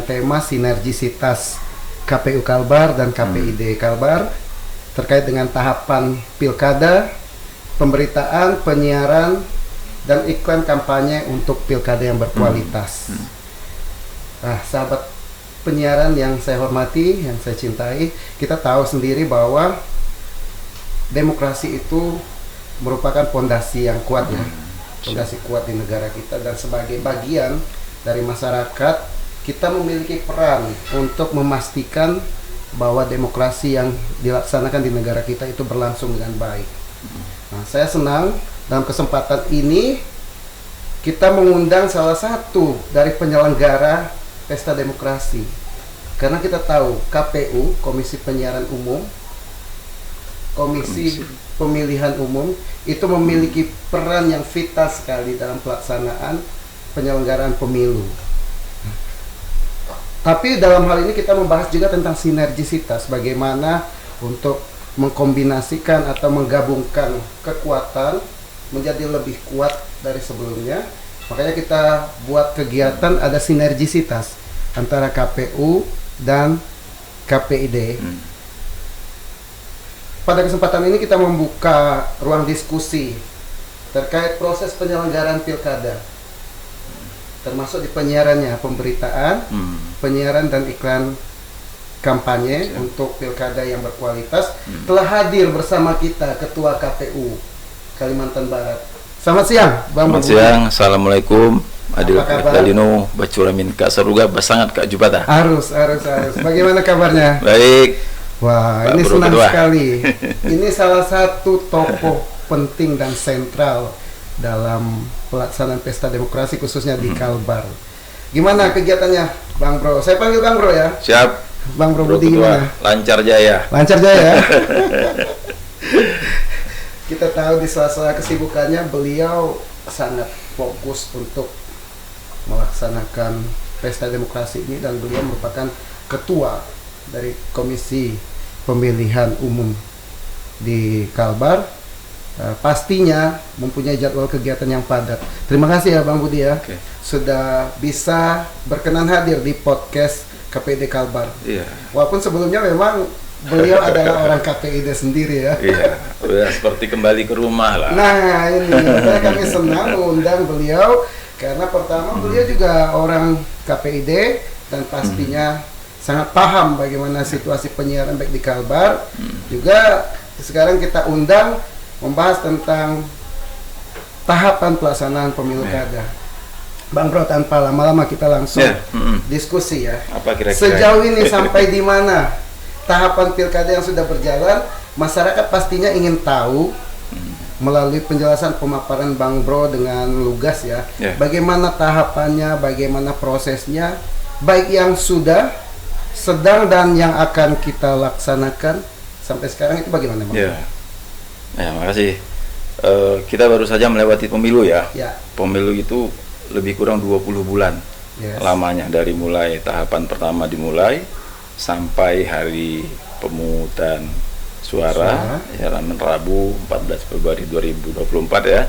tema sinergisitas KPU Kalbar dan KPID Kalbar terkait dengan tahapan pilkada, pemberitaan, penyiaran, dan iklan kampanye untuk pilkada yang berkualitas. Nah, sahabat penyiaran yang saya hormati, yang saya cintai, kita tahu sendiri bahwa demokrasi itu merupakan fondasi yang kuat ya, fondasi kuat di negara kita, dan sebagai bagian dari masyarakat kita memiliki peran untuk memastikan bahwa demokrasi yang dilaksanakan di negara kita itu berlangsung dengan baik. Nah, saya senang dalam kesempatan ini kita mengundang salah satu dari penyelenggara pesta demokrasi, karena kita tahu KPU, Komisi Penyiaran Umum, Komisi Pemilihan Umum itu memiliki peran yang vital sekali dalam pelaksanaan penyelenggaraan pemilu. Tapi dalam hal ini kita membahas juga tentang sinergisitas, bagaimana untuk mengkombinasikan atau menggabungkan kekuatan menjadi lebih kuat dari sebelumnya. Makanya kita buat kegiatan ada sinergisitas antara KPU dan KPID. Pada kesempatan ini kita membuka ruang diskusi terkait proses penyelenggaraan pilkada, termasuk di penyiarannya, pemberitaan, penyiaran dan iklan kampanye untuk pilkada yang berkualitas. Telah hadir bersama kita Ketua KPU Kalimantan Barat. Selamat siang, Bang. Selamat siang, Assalamualaikum. Adil Dalino Bacuramin Kak Saruga Basangat Kak Jubata. Harus. Bagaimana kabarnya? Baik. Wah, ini senang sekali. Ini salah satu tokoh penting dan sentral dalam pelaksanaan pesta demokrasi khususnya di Kalbar. Gimana kegiatannya, Bang Bro? Saya panggil Bang Bro ya. Siap. Bang Bro Budi gimana? Lancar jaya. Lancar jaya. Kita tahu di sela-sela kesibukannya beliau sangat fokus untuk melaksanakan pesta demokrasi ini, dan beliau merupakan ketua dari Komisi Pemilihan Umum di Kalbar. Pastinya mempunyai jadwal kegiatan yang padat. Terima kasih ya Bang Budi ya, sudah bisa berkenan hadir di podcast KPID Kalbar. Iya. Walaupun sebelumnya memang beliau adalah orang KPID sendiri ya. Iya, udah seperti kembali ke rumah lah. Nah ini, makanya kami senang mengundang beliau, karena pertama beliau juga orang KPID dan pastinya sangat paham bagaimana situasi penyiaran baik di Kalbar. Juga sekarang kita undang membahas tentang tahapan pelaksanaan pemilu kada. Bang Bro, tanpa lama-lama kita langsung diskusi ya. Apa kira-kira sejauh ini sampai di mana tahapan pilkada yang sudah berjalan? Masyarakat pastinya ingin tahu melalui penjelasan pemaparan Bang Bro dengan lugas ya. Bagaimana tahapannya, bagaimana prosesnya, baik yang sudah, sedang, dan yang akan kita laksanakan sampai sekarang, itu bagaimana Bang? Ya, makasih. Kita baru saja melewati pemilu ya. Pemilu itu lebih kurang 20 bulan lamanya, dari mulai tahapan pertama dimulai sampai hari pemungutan suara ya, Rabu 14 Februari 2024 ya.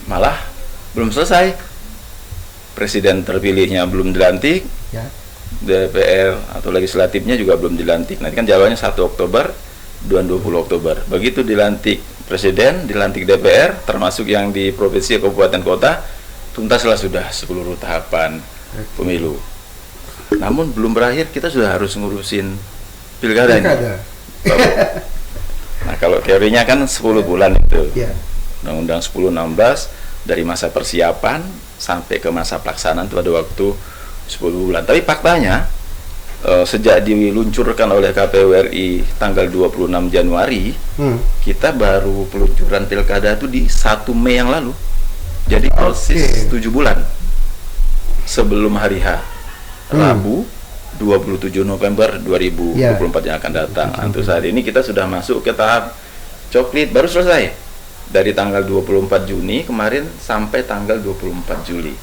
Malah belum selesai. Presiden terpilihnya belum dilantik. DPR atau legislatifnya juga belum dilantik. Nanti kan jalannya 1 Oktober dan 20 Oktober. Begitu dilantik presiden, dilantik DPR, termasuk yang di provinsi, kabupaten, kota, tuntaslah sudah seluruh tahapan pemilu. Namun belum berakhir, kita sudah harus ngurusin pilkada ini. Nah, kalau teorinya kan 10 bulan itu. Undang-undang 10-16, dari masa persiapan sampai ke masa pelaksanaan itu ada waktu 10 bulan. Tapi faktanya sejak diluncurkan oleh KPU RI tanggal 26 Januari, kita baru peluncuran pilkada itu di 1 Mei yang lalu. Jadi persis 7 bulan sebelum hari H, Rabu 27 November 2024 yang akan datang. Untuk saat ini kita sudah masuk ke tahap coklit, baru selesai dari tanggal 24 Juni kemarin sampai tanggal 24 Juli.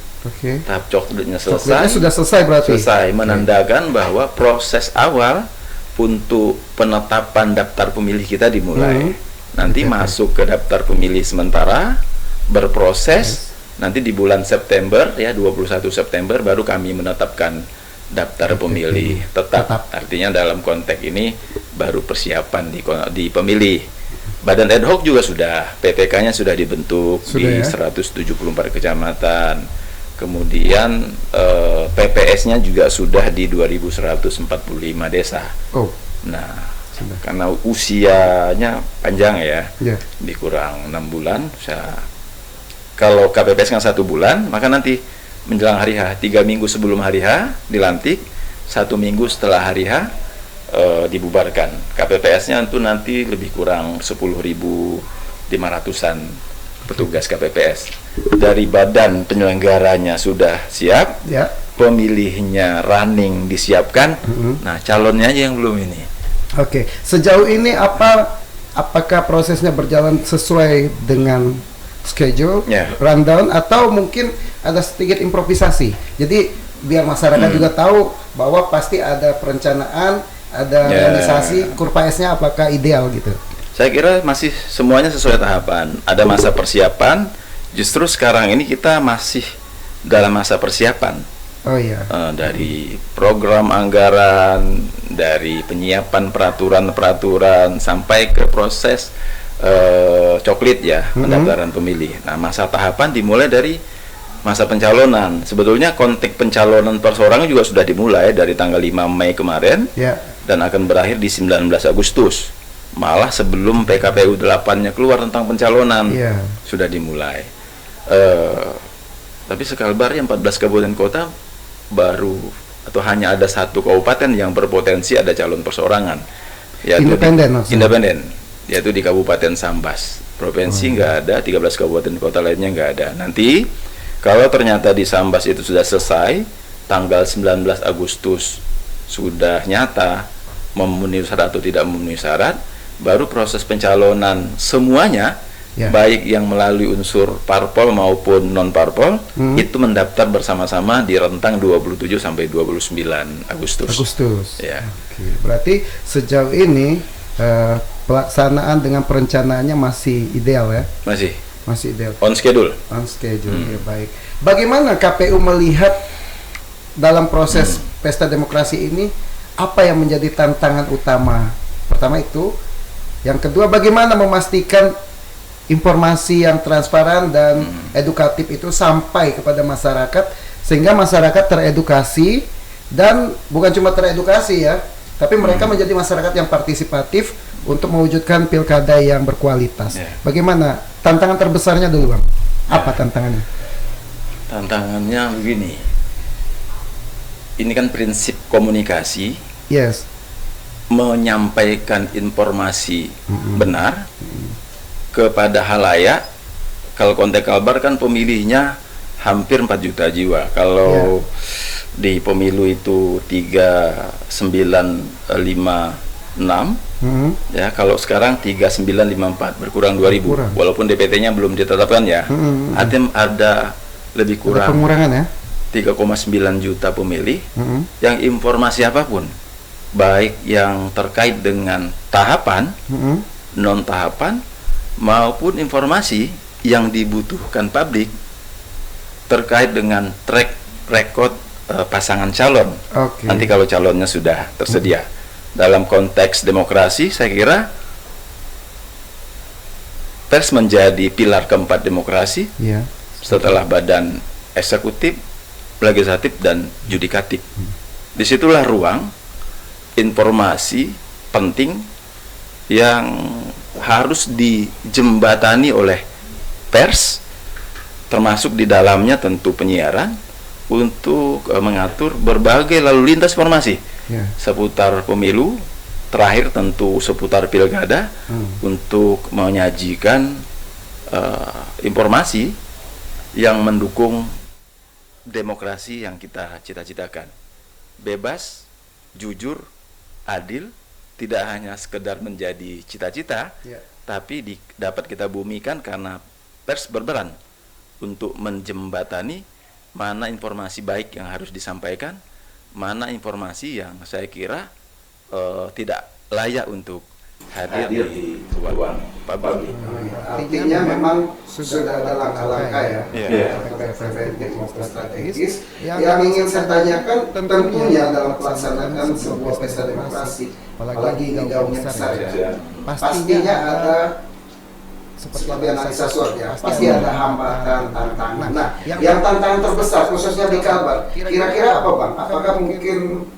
Tahap coklitnya selesai. Sudah selesai berarti. Selesai, menandakan bahwa proses awal untuk penetapan daftar pemilih kita dimulai. Nanti masuk ke daftar pemilih sementara, berproses. Nanti di bulan September ya, 21 September baru kami menetapkan daftar pemilih tetap. Artinya dalam konteks ini baru persiapan di pemilih. Badan ad hoc juga sudah, PPK-nya sudah dibentuk di 174 kecamatan. Kemudian PPS-nya juga sudah di 2145 desa. Nah, karena usianya panjang ya, dikurang 6 bulan. Kalau KPPS kan 1 bulan, maka nanti menjelang hari H, 3 minggu sebelum hari H dilantik, 1 minggu setelah hari H dibubarkan. KPPS-nya itu nanti lebih kurang 10.500-an petugas KPPS. Dari badan penyelenggaranya sudah siap, pemilihnya running disiapkan, nah calonnya aja yang belum ini. Oke, sejauh ini apakah prosesnya berjalan sesuai dengan schedule, rundown, atau mungkin ada sedikit improvisasi? Jadi biar masyarakat juga tahu bahwa pasti ada perencanaan, ada realisasi, kurva S-nya apakah ideal gitu? Saya kira masih semuanya sesuai tahapan. Ada masa persiapan, justru sekarang ini kita masih dalam masa persiapan. Dari program anggaran, dari penyiapan peraturan-peraturan, sampai ke proses coklit ya, pendaftaran pemilih. Nah, masa tahapan dimulai dari masa pencalonan. Sebetulnya konteks pencalonan perseorangan juga sudah dimulai dari tanggal 5 Mei kemarin dan akan berakhir di 19 Agustus. Malah sebelum PKPU 8-nya keluar tentang pencalonan sudah dimulai. Tapi sekalbar yang 14 kabupaten kota baru atau hanya ada 1 kabupaten yang berpotensi ada calon perseorangan. Independen. Yaitu di Kabupaten Sambas. Provinsi nggak ada, 13 kabupaten kota lainnya nggak ada. Nanti kalau ternyata di Sambas itu sudah selesai, tanggal 19 Agustus sudah nyata memenuhi syarat atau tidak memenuhi syarat, baru proses pencalonan semuanya, baik yang melalui unsur parpol maupun non parpol, itu mendaftar bersama-sama di rentang 27 sampai 29 Agustus. Berarti sejauh ini pelaksanaan dengan perencanaannya masih ideal ya? Masih ideal. On schedule. Ya, baik. Bagaimana KPU melihat dalam proses pesta demokrasi ini, apa yang menjadi tantangan utama? Pertama itu, yang kedua bagaimana memastikan informasi yang transparan dan edukatif itu sampai kepada masyarakat sehingga masyarakat teredukasi, dan bukan cuma teredukasi ya, tapi mereka menjadi masyarakat yang partisipatif untuk mewujudkan pilkada yang berkualitas. Bagaimana tantangan terbesarnya dulu, Bang? Apa tantangannya? Tantangannya begini. Ini kan prinsip komunikasi. Menyampaikan informasi benar kepada halayak. Kalau konteks Kalbar kan pemilihnya hampir 4 juta jiwa. Kalau di pemilu itu 3956, ya kalau sekarang 3954, berkurang 2000. Walaupun DPT-nya belum ditetapkan ya. Ada lebih kurang pengurangan ya. 3,9 juta pemilih yang informasi apapun, baik yang terkait dengan tahapan, non tahapan, maupun informasi yang dibutuhkan publik terkait dengan track record pasangan calon. Nanti kalau calonnya sudah tersedia. Dalam konteks demokrasi, saya kira pers menjadi pilar keempat demokrasi setelah badan eksekutif, legislatif, dan yudikatif. Disitulah ruang informasi penting yang harus dijembatani oleh pers, termasuk di dalamnya tentu penyiaran, untuk mengatur berbagai lalu lintas informasi seputar pemilu, terakhir tentu seputar pilkada, untuk menyajikan informasi yang mendukung demokrasi yang kita cita-citakan. Bebas, jujur, adil, tidak hanya sekedar menjadi cita-cita, tapi dapat kita bumikan karena pers berperan untuk menjembatani mana informasi baik yang harus disampaikan, mana informasi yang saya kira tidak layak untuk hadir di ruang publik. Artinya memang sudah ada langkah-langkah ya, preventif maupun strategis. Yang ingin saya tanyakan tentunya dalam pelaksanaan sebuah pesta demokrasi, apalagi gaungnya besar ya, pastinya ada seperti analisa SWOT ya, pasti ada hambatan, tantangan. Nah, yang tantangan terbesar khususnya di Kalbar, kira-kira apa Bang? Apakah mungkin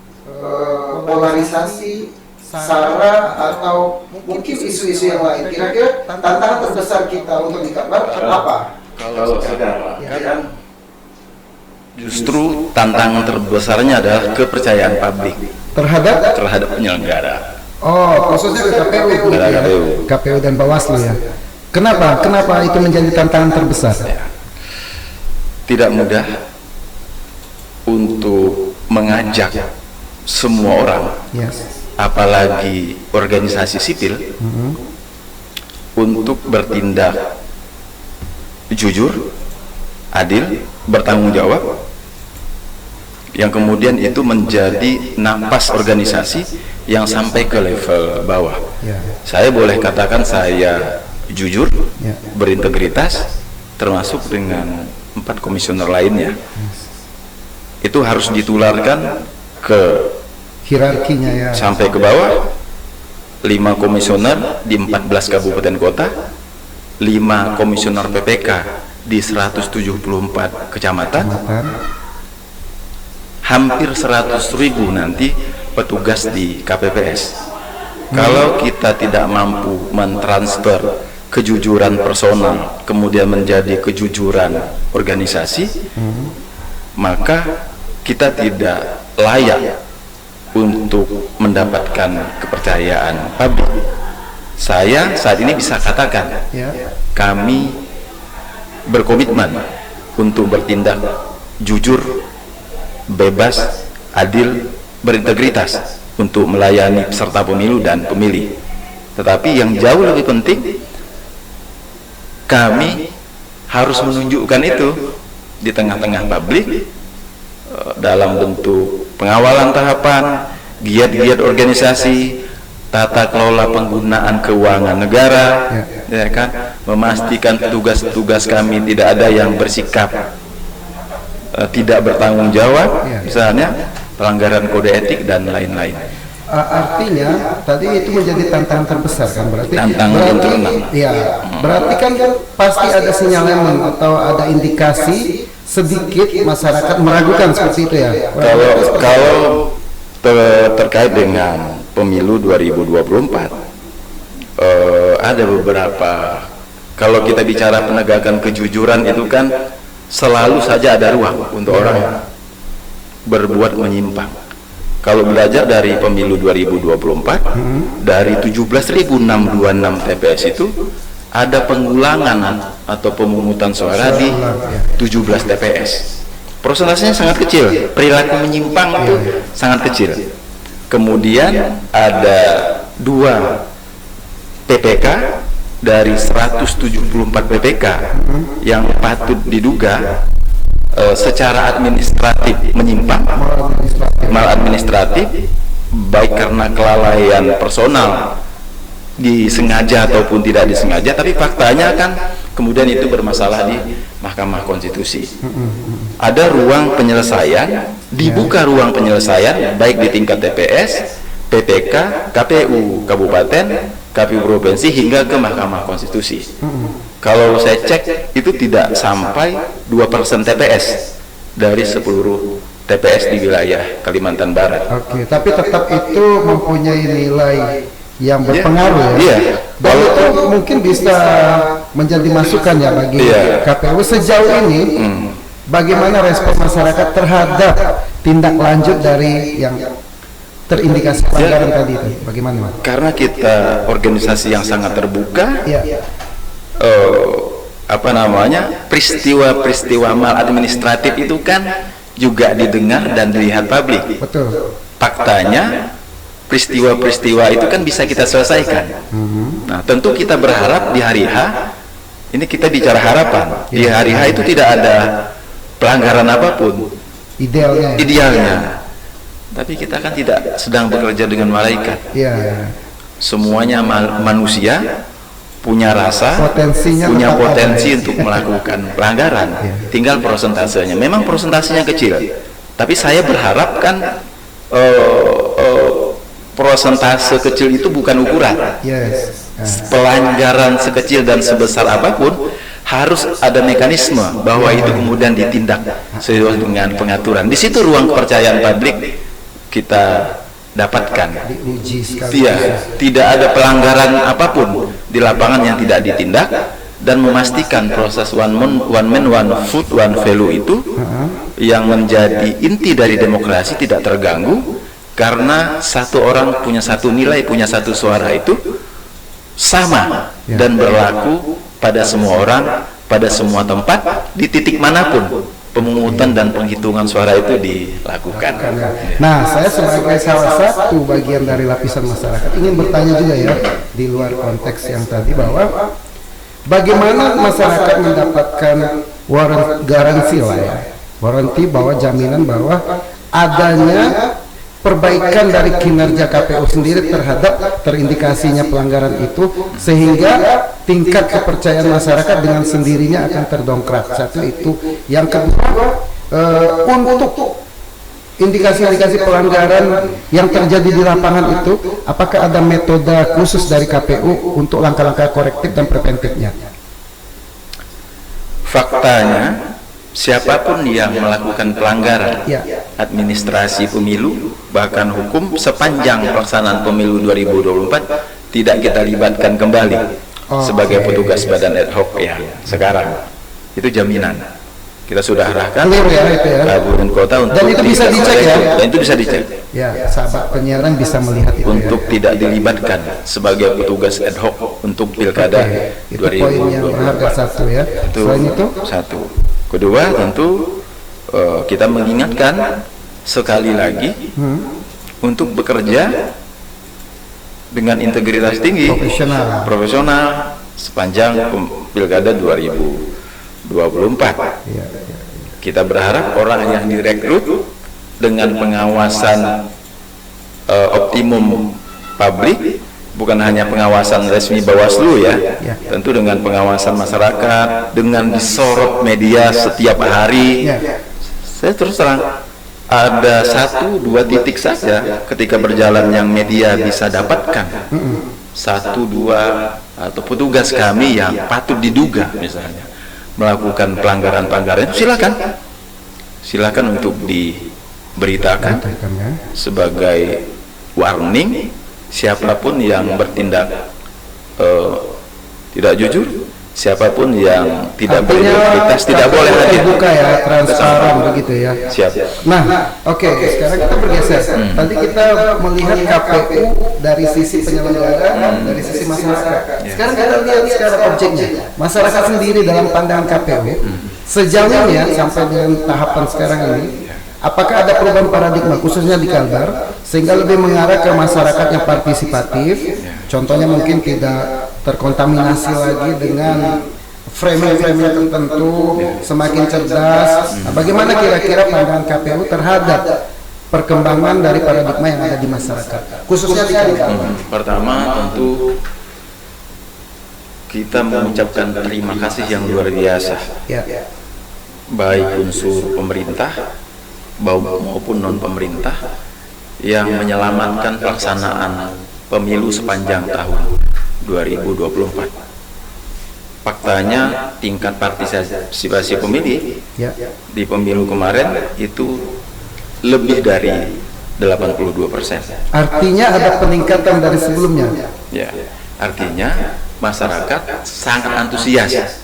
polarisasi, SARA, atau mungkin isu-isu yang lain? Kira-kira tantangan terbesar kita untuk di Kalbar apa? Kalau sekarang kan justru tantangan terbesarnya adalah kepercayaan publik terhadap penyelenggara. Oh, khususnya ke KPU, KPU dan Bawaslu ya. Kenapa itu menjadi tantangan terbesar? Tidak mudah untuk mengajak semua orang, apalagi organisasi sipil, untuk bertindak jujur, adil, bertanggung jawab, yang kemudian itu menjadi napas organisasi yang sampai ke level bawah. Saya boleh katakan saya jujur, berintegritas, termasuk dengan 4 komisioner lainnya. Itu harus ditularkan ke hierarkinya ya, sampai ke bawah. 5 komisioner di 14 kabupaten kota, 5 komisioner PPK di 174 kecamatan, hampir 100.000 nanti petugas di KPPS. Kalau kita tidak mampu mentransfer kejujuran personal kemudian menjadi kejujuran organisasi, maka kita tidak layak untuk mendapatkan kepercayaan publik. Saya saat ini bisa katakan kami berkomitmen untuk bertindak jujur, bebas, adil, berintegritas untuk melayani peserta pemilu dan pemilih. Tetapi yang jauh lebih penting, kami harus menunjukkan itu di tengah-tengah publik dalam bentuk pengawalan tahapan, giat-giat organisasi, tata kelola penggunaan keuangan negara, ya kan, memastikan tugas-tugas kami tidak ada yang bersikap tidak bertanggung jawab, misalnya pelanggaran kode etik dan lain-lain. Artinya tadi itu menjadi tantangan terbesar kan, berarti berarti kan pasti ada sinyalemen atau ada indikasi sedikit masyarakat meragukan seperti itu ya. Kalau terkait dengan pemilu 2024, ada beberapa, kalau kita bicara penegakan kejujuran itu kan selalu saja ada ruang untuk orang berbuat menyimpang. Kalau belajar dari pemilu 2024, dari 17.626 TPS itu ada pengulangan atau pemungutan suara di 17 TPS. Prosentasenya sangat kecil, perilaku menyimpang itu sangat kecil. Kemudian ada 2 PPK dari 174 PPK yang patut diduga secara administratif menyimpang, maladministratif, baik karena kelalaian personal disengaja ataupun tidak disengaja, tapi faktanya kan kemudian itu bermasalah di Mahkamah Konstitusi. Ada ruang penyelesaian, dibuka ruang penyelesaian baik di tingkat TPS, PPK, KPU Kabupaten, KPU Provinsi hingga ke Mahkamah Konstitusi. Kalau saya cek itu tidak sampai 2% TPS dari seluruh TPS di wilayah Kalimantan Barat. Oke, tapi tetap itu mempunyai nilai yang berpengaruh ya. Dan itu mungkin bisa menjadi masukan ya bagi KPU sejauh ini. Bagaimana respon masyarakat terhadap tindak lanjut dari yang terindikasi pelanggaran tadi itu? Bagaimana? Karena kita organisasi yang sangat terbuka. Peristiwa-peristiwa maladministratif itu kan juga didengar dan dilihat publik. Betul. Faktanya peristiwa-peristiwa itu kan bisa kita selesaikan. Nah, tentu kita berharap di hari H, ini kita bicara harapan, di hari H itu tidak ada pelanggaran apapun. Idealnya. Tapi kita kan tidak sedang bekerja dengan malaikat. semuanya manusia, punya rasa, punya potensi untuk melakukan pelanggaran. Tinggal prosentasenya. Memang prosentasenya kecil, tapi saya berharap kan prosentase kecil itu bukan ukuran. Pelanggaran sekecil dan sebesar apapun harus ada mekanisme bahwa itu kemudian ditindak sesuai dengan pengaturan. Di situ ruang kepercayaan publik kita dapatkan. Tidak ada pelanggaran apapun di lapangan yang tidak ditindak, dan memastikan proses one man one food one value itu yang menjadi inti dari demokrasi tidak terganggu, karena satu orang punya satu nilai, punya satu suara itu sama dan berlaku pada semua orang, pada semua tempat, di titik manapun pemungutan dan penghitungan suara itu dilakukan. Nah, saya sebagai salah satu bagian dari lapisan masyarakat ingin bertanya juga ya, di luar konteks yang tadi, bahwa bagaimana masyarakat mendapatkan garansi lah ya, waranti bahwa jaminan bahwa adanya perbaikan dari kinerja KPU sendiri terhadap terindikasinya pelanggaran itu, sehingga tingkat kepercayaan masyarakat dengan sendirinya akan terdongkrak. Satu itu. Yang kedua, untuk indikasi-indikasi pelanggaran yang terjadi di lapangan itu, apakah ada metode khusus dari KPU untuk langkah-langkah korektif dan preventifnya? Faktanya, siapapun yang melakukan pelanggaran administrasi pemilu, bahkan hukum, sepanjang pelaksanaan pemilu 2024 tidak kita libatkan kembali sebagai petugas badan ad hoc ya sekarang. Itu jaminan. Kita sudah arahkan kabupaten kota untuk, dan itu bisa dicek ya. Dan itu bisa dicek. Ya, sahabat penyiaran bisa melihat itu untuk tidak dilibatkan sebagai petugas ad hoc untuk pilkada 2024. Itu poin yang berharga satu ya. Selain itu satu. Kedua, tentu kita mengingatkan sekali lagi untuk bekerja dengan integritas tinggi, profesional sepanjang pilkada 2024. Kita berharap orang yang direkrut dengan pengawasan optimum publik, bukan hanya pengawasan resmi Bawaslu ya, tentu dengan pengawasan masyarakat, dengan disorot media setiap hari. Saya terus terang, ada 1-2 titik saja ketika berjalan yang media bisa dapatkan, 1-2 atau petugas kami yang patut diduga misalnya melakukan pelanggaran-pelanggaran, silakan untuk diberitakan sebagai warning. Siapapun yang bertindak tidak jujur, siapapun yang tidak berintegritas tidak boleh hadir. Terbuka ya, transparan begitu ya. Siap. Nah, oke, sekarang kita bergeser. Tadi kita melihat KPU dari sisi penyelenggara, dari sisi masyarakat. Sekarang kita lihat secara objeknya, masyarakat sendiri dalam pandangan KPU sejauh ini ya, sampai dengan tahapan sekarang ini. Apakah ada perubahan paradigma khususnya di Kalbar sehingga lebih mengarah ke masyarakat yang partisipatif? Contohnya mungkin tidak terkontaminasi lagi dengan framing-framing tertentu, semakin cerdas. Nah, bagaimana kira-kira pandangan KPU terhadap perkembangan dari paradigma yang ada di masyarakat, khususnya di Kalbar? Pertama, tentu kita mengucapkan terima kasih yang luar biasa, baik unsur pemerintah maupun non pemerintah yang menyelamatkan pelaksanaan pemilu sepanjang tahun 2024. Faktanya tingkat partisipasi pemilih di pemilu kemarin itu lebih dari 82%. Artinya ada peningkatan dari sebelumnya. Ya, artinya masyarakat sangat antusias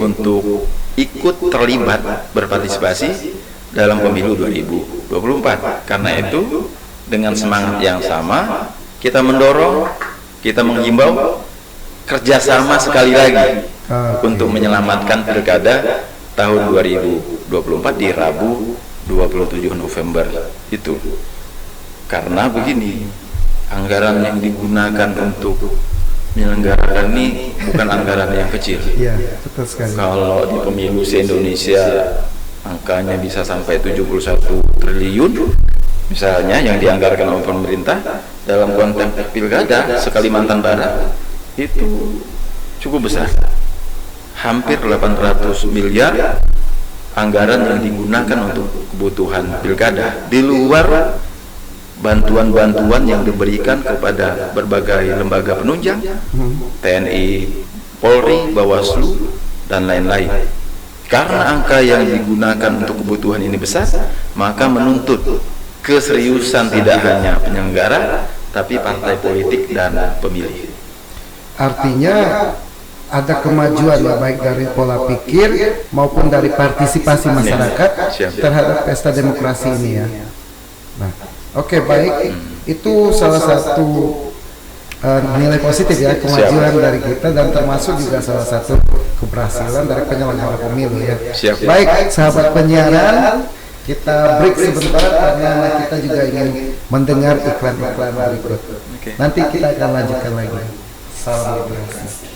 untuk ikut terlibat berpartisipasi dalam pemilu 2024. Karena itu dengan semangat yang sama kita mendorong, kita menghimbau kerjasama sekali lagi untuk menyelamatkan pilkada tahun 2024 di Rabu 27 November itu. Karena begini, anggaran yang digunakan untuk menyelenggarakan ini bukan anggaran yang kecil. Betul sekali. Kalau di pemilu se-Indonesia angkanya bisa sampai 71 triliun misalnya yang dianggarkan oleh pemerintah, dalam konteks pilkada sekalimantan Barat itu cukup besar, hampir 800 miliar anggaran yang digunakan untuk kebutuhan pilkada, di luar bantuan-bantuan yang diberikan kepada berbagai lembaga penunjang, TNI, Polri, Bawaslu, dan lain-lain. Karena angka yang digunakan untuk kebutuhan ini besar, maka menuntut keseriusan tidak hanya penyelenggara, tapi partai politik dan pemilih. Artinya ada kemajuan ya, baik dari pola pikir maupun dari partisipasi masyarakat terhadap pesta demokrasi ini ya. Nah, oke, baik, itu salah satu nilai positif ya, kemajuan dari kita, dan termasuk juga salah satu keberhasilan dari penyelenggara pemilu ya. Baik, sahabat penyiaran, kita break sebentar karena kita juga ingin mendengar iklan-iklan berikut. Nanti kita akan lanjutkan lagi. Salam demokrasi.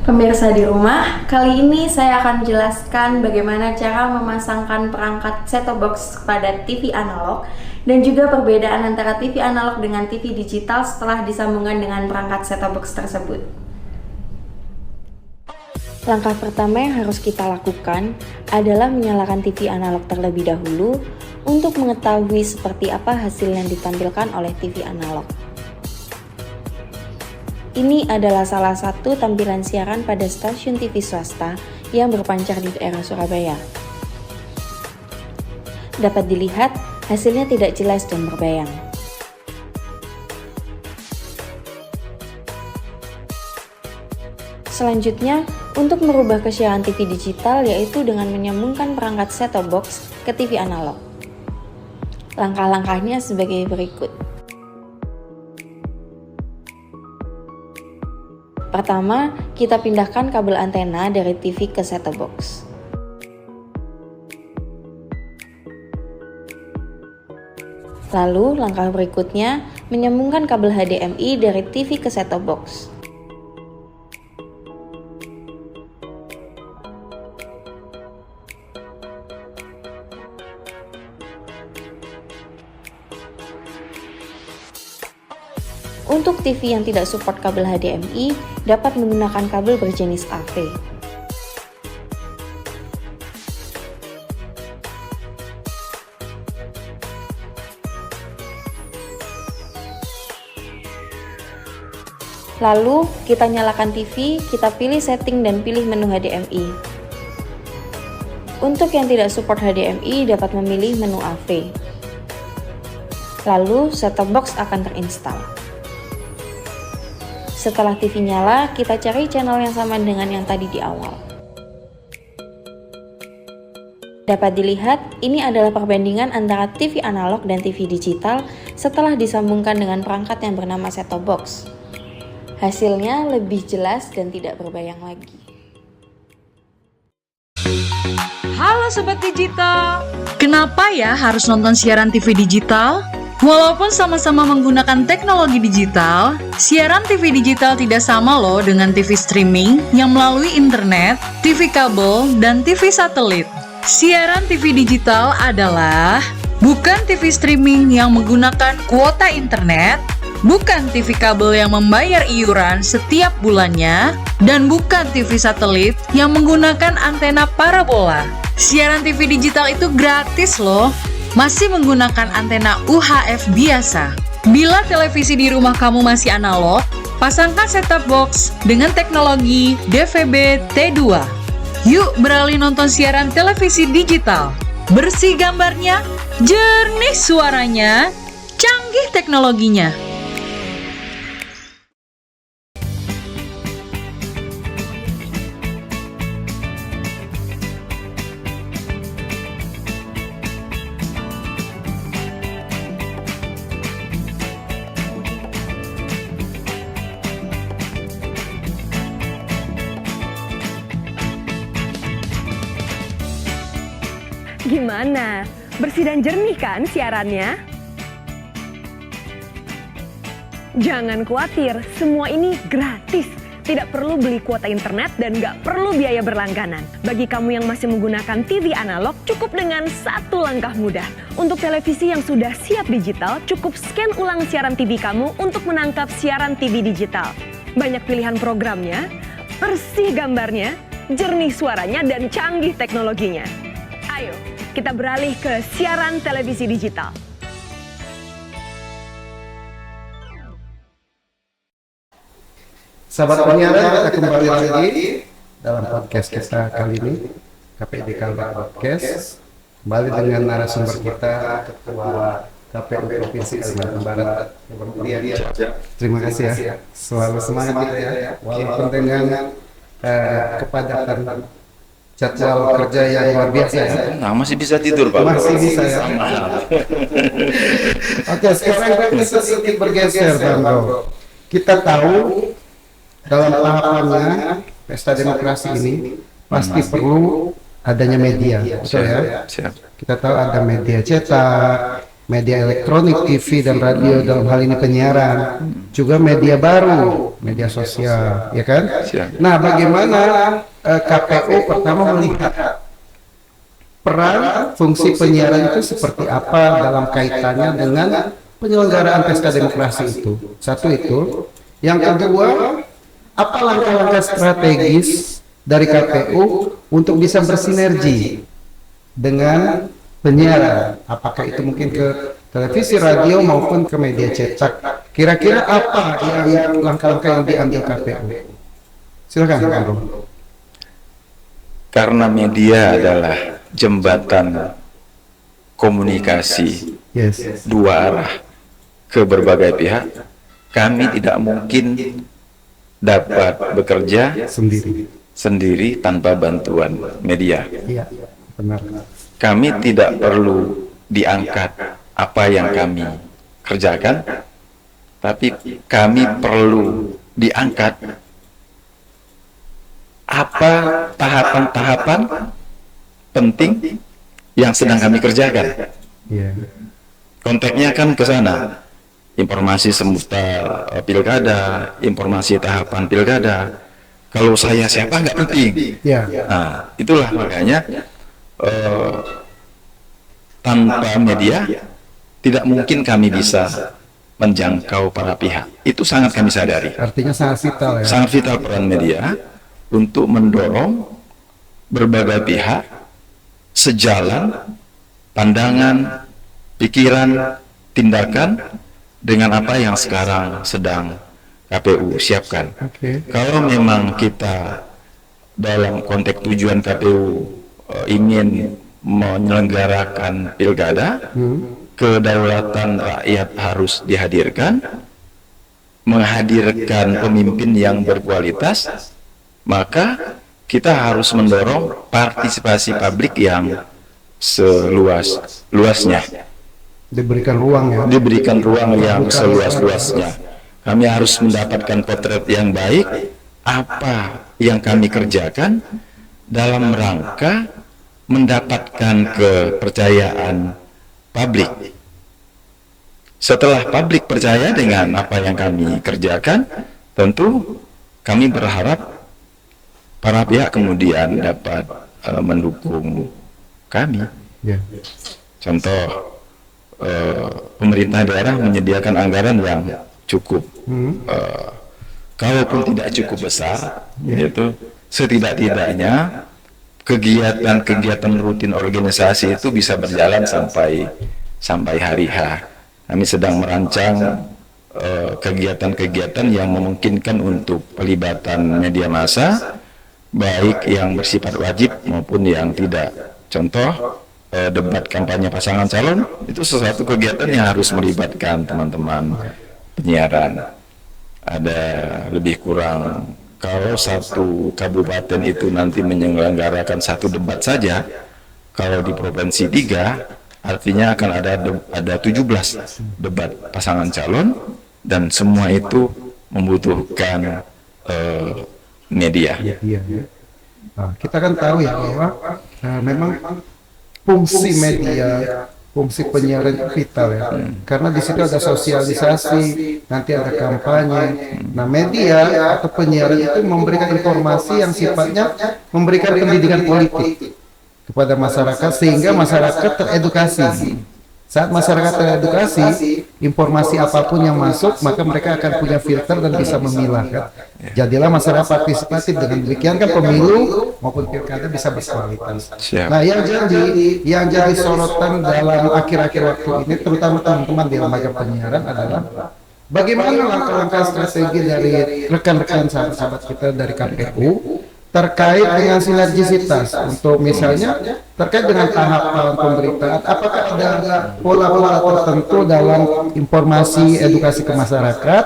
Pemirsa di rumah, kali ini saya akan menjelaskan bagaimana cara memasangkan perangkat set-top box kepada TV analog dan juga perbedaan antara TV analog dengan TV digital setelah disambungkan dengan perangkat set-top box tersebut. Langkah pertama yang harus kita lakukan adalah menyalakan TV analog terlebih dahulu untuk mengetahui seperti apa hasil yang ditampilkan oleh TV analog. Ini adalah salah satu tampilan siaran pada stasiun TV swasta yang berpancar di daerah Surabaya. Dapat dilihat, hasilnya tidak jelas dan berbayang. Selanjutnya, untuk merubah ke siaran TV digital yaitu dengan menyambungkan perangkat set-top box ke TV analog. Langkah-langkahnya sebagai berikut. Pertama, kita pindahkan kabel antena dari TV ke set-top box. Lalu, langkah berikutnya, menyambungkan kabel HDMI dari TV ke set-top box. Untuk TV yang tidak support kabel HDMI, dapat menggunakan kabel berjenis AV. Lalu, kita nyalakan TV, kita pilih setting dan pilih menu HDMI. Untuk yang tidak support HDMI, dapat memilih menu AV. Lalu, set-top box akan terinstall. Setelah TV nyala, kita cari channel yang sama dengan yang tadi di awal. Dapat dilihat, ini adalah perbandingan antara TV analog dan TV digital setelah disambungkan dengan perangkat yang bernama set-top box. Hasilnya lebih jelas dan tidak berbayang lagi. Halo Sobat Digital, kenapa ya harus nonton siaran TV digital? Walaupun sama-sama menggunakan teknologi digital, siaran TV digital tidak sama loh dengan TV streaming yang melalui internet, TV kabel, dan TV satelit. Siaran TV digital adalah bukan TV streaming yang menggunakan kuota internet, bukan TV kabel yang membayar iuran setiap bulannya, dan bukan TV satelit yang menggunakan antena parabola. Siaran TV digital itu gratis loh. Masih menggunakan antena UHF biasa. Bila televisi di rumah kamu masih analog, pasangkan set-top box dengan teknologi DVB T2. Yuk beralih nonton siaran televisi digital. Bersih gambarnya, jernih suaranya, canggih teknologinya. Gimana? Bersih dan jernih kan siarannya? Jangan khawatir, semua ini gratis. Tidak perlu beli kuota internet dan nggak perlu biaya berlangganan. Bagi kamu yang masih menggunakan TV analog, cukup dengan satu langkah mudah. Untuk televisi yang sudah siap digital, cukup scan ulang siaran TV kamu untuk menangkap siaran TV digital. Banyak pilihan programnya, bersih gambarnya, jernih suaranya, dan canggih teknologinya. Ayo, kita beralih ke siaran televisi digital. Sahabat penyiaran, kita kembali lagi dalam podcast kita kali ini, KPD Kalbar Podcast. Kembali dengan narasumber kita, Ketua KPU Provinsi Kalimantan Barat, yang bermulia. Terima kasih ya, selalu semangat kita ya, walaupun dengan kepadatan jadwal kerja yang luar biasa ya. Nah, masih bisa tidur Pak. Masih bisa ya. Oke, sekarang kita sedikit bergeser Bang Bro. Kita tahu dalam tahapannya pesta demokrasi ini pasti perlu adanya media, betul ya? Kita tahu ada media cetak, media elektronik, TV dan radio, dalam hal ini penyiaran, juga media baru, media sosial, ya kan? Nah, bagaimana KPU pertama melihat peran fungsi penyiaran itu seperti apa dalam kaitannya dengan penyelenggaraan pesta demokrasi itu? Satu itu. Yang kedua, apa langkah-langkah strategis dari KPU untuk bisa bersinergi dengan penyiaran? Apakah itu mungkin ke televisi, radio maupun ke media cetak? Kira-kira apa yang langkah-langkah yang diambil KPU? Silakan, Pak Bro. Karena media adalah jembatan komunikasi dua arah ke berbagai pihak, kami tidak mungkin dapat bekerja sendiri tanpa bantuan media. Iya, benar. Kami tidak perlu diangkat apa yang kami kerjakan, tapi kami perlu diangkat apa tahapan-tahapan penting yang sedang kami kerjakan. Iya. Konteksnya kan ke sana. Informasi seputar pilkada, informasi tahapan pilkada. Kalau saya siapa nggak penting. Ya. Nah, itulah makanya tanpa media tidak mungkin kami bisa menjangkau para pihak. Itu sangat kami sadari. Artinya sangat vital ya. Sangat vital peran media untuk mendorong berbagai pihak sejalan pandangan, pikiran, tindakan dengan apa yang sekarang sedang KPU siapkan. Kalau memang kita dalam konteks tujuan KPU ingin menyelenggarakan pilkada, kedaulatan rakyat harus dihadirkan, menghadirkan pemimpin yang berkualitas, maka kita harus mendorong partisipasi publik yang seluas-luasnya. Diberikan ruang ya. Diberikan ruang yang seluas-luasnya. Kami harus mendapatkan potret yang baik apa yang kami kerjakan dalam rangka mendapatkan kepercayaan publik. Setelah publik percaya dengan apa yang kami kerjakan, tentu kami berharap para pihak kemudian dapat mendukung kami. Contoh, pemerintah daerah menyediakan anggaran yang cukup, kalaupun tidak cukup besar, yaitu setidak-tidaknya kegiatan-kegiatan rutin organisasi itu bisa berjalan sampai hari H. Kami sedang merancang kegiatan-kegiatan yang memungkinkan untuk pelibatan media massa, baik yang bersifat wajib maupun yang tidak. Contoh, debat kampanye pasangan calon itu sesuatu kegiatan yang harus melibatkan teman-teman penyiaran. Ada lebih kurang, kalau satu kabupaten itu nanti menyelenggarakan satu debat saja, kalau di provinsi 3 artinya akan ada 17 debat pasangan calon, dan semua itu membutuhkan media. Nah, kita kan tahu ya bahwa memang fungsi media fungsi penyiaran itu vital ya. Karena di situ ada sosialisasi, nanti ada kampanye. Nah, media atau penyiaran itu memberikan informasi yang sifatnya memberikan pendidikan politik kepada masyarakat sehingga masyarakat teredukasi. Saat masyarakat teredukasi, informasi apapun yang masuk, maka mereka akan punya filter dan bisa memilah kan. Jadilah masyarakat partisipatif, dengan demikian kan pemilu maupun pilkada bisa berkualitas. Nah, yang jadi sorotan dalam akhir-akhir waktu ini, terutama teman-teman di lembaga penyiaran adalah bagaimana langkah-langkah strategi dari rekan-rekan sahabat-sahabat kita dari KPU terkait dengan sinergisitas untuk misalnya terkait dengan tahapan pemberitaan, apakah ada pola-pola tertentu dalam informasi edukasi ke masyarakat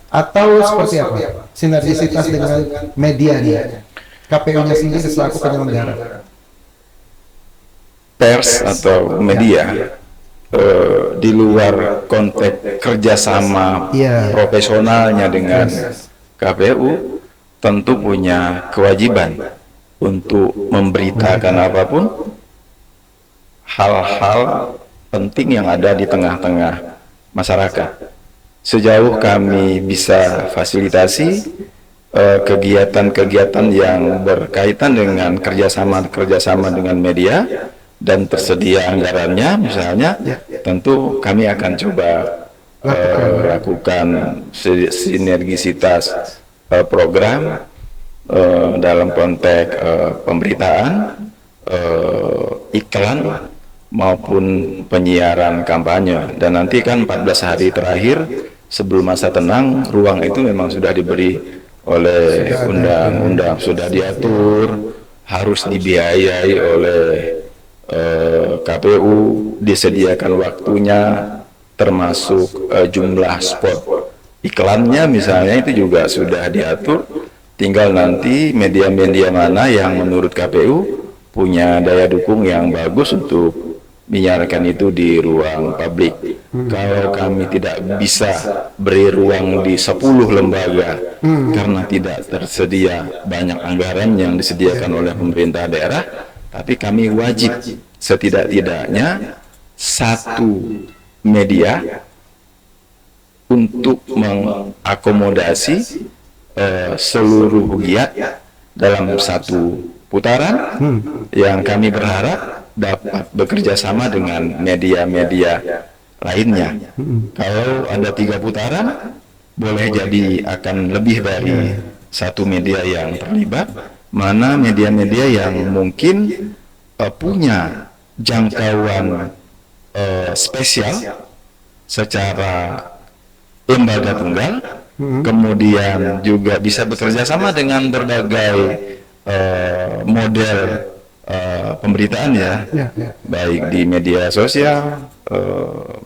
atau seperti apa sinergisitas dengan medianya, KPU-nya sendiri selaku penyelenggara pers atau media di luar konteks kerjasama profesionalnya dengan KPU tentu punya kewajiban untuk memberitakan apapun hal-hal penting yang ada di tengah-tengah masyarakat. Sejauh kami bisa fasilitasi kegiatan-kegiatan yang berkaitan dengan kerjasama dengan media dan tersedia anggarannya misalnya, tentu kami akan coba lakukan sinergisitas program dalam konteks pemberitaan, iklan maupun penyiaran kampanye. Dan nanti kan 14 hari terakhir sebelum masa tenang, ruang itu memang sudah diberi oleh undang-undang, sudah diatur, harus dibiayai oleh KPU, disediakan waktunya, termasuk jumlah spot iklannya misalnya itu juga sudah diatur. Tinggal nanti media-media mana yang menurut KPU punya daya dukung yang bagus untuk menyiarkan itu di ruang publik. Kalau kami tidak bisa beri ruang di 10 lembaga karena tidak tersedia banyak anggaran yang disediakan oleh pemerintah daerah, tapi kami wajib setidak-tidaknya satu media untuk mengakomodasi seluruh giat dalam satu putaran yang kami berharap dapat bekerja sama dengan media-media lainnya. Kalau ada 3 putaran, boleh jadi akan lebih dari satu media yang terlibat, mana media-media yang mungkin punya jangkauan spesial secara lembaga tunggal, kemudian juga bisa bekerja sama dengan berbagai model pemberitaan baik di media sosial,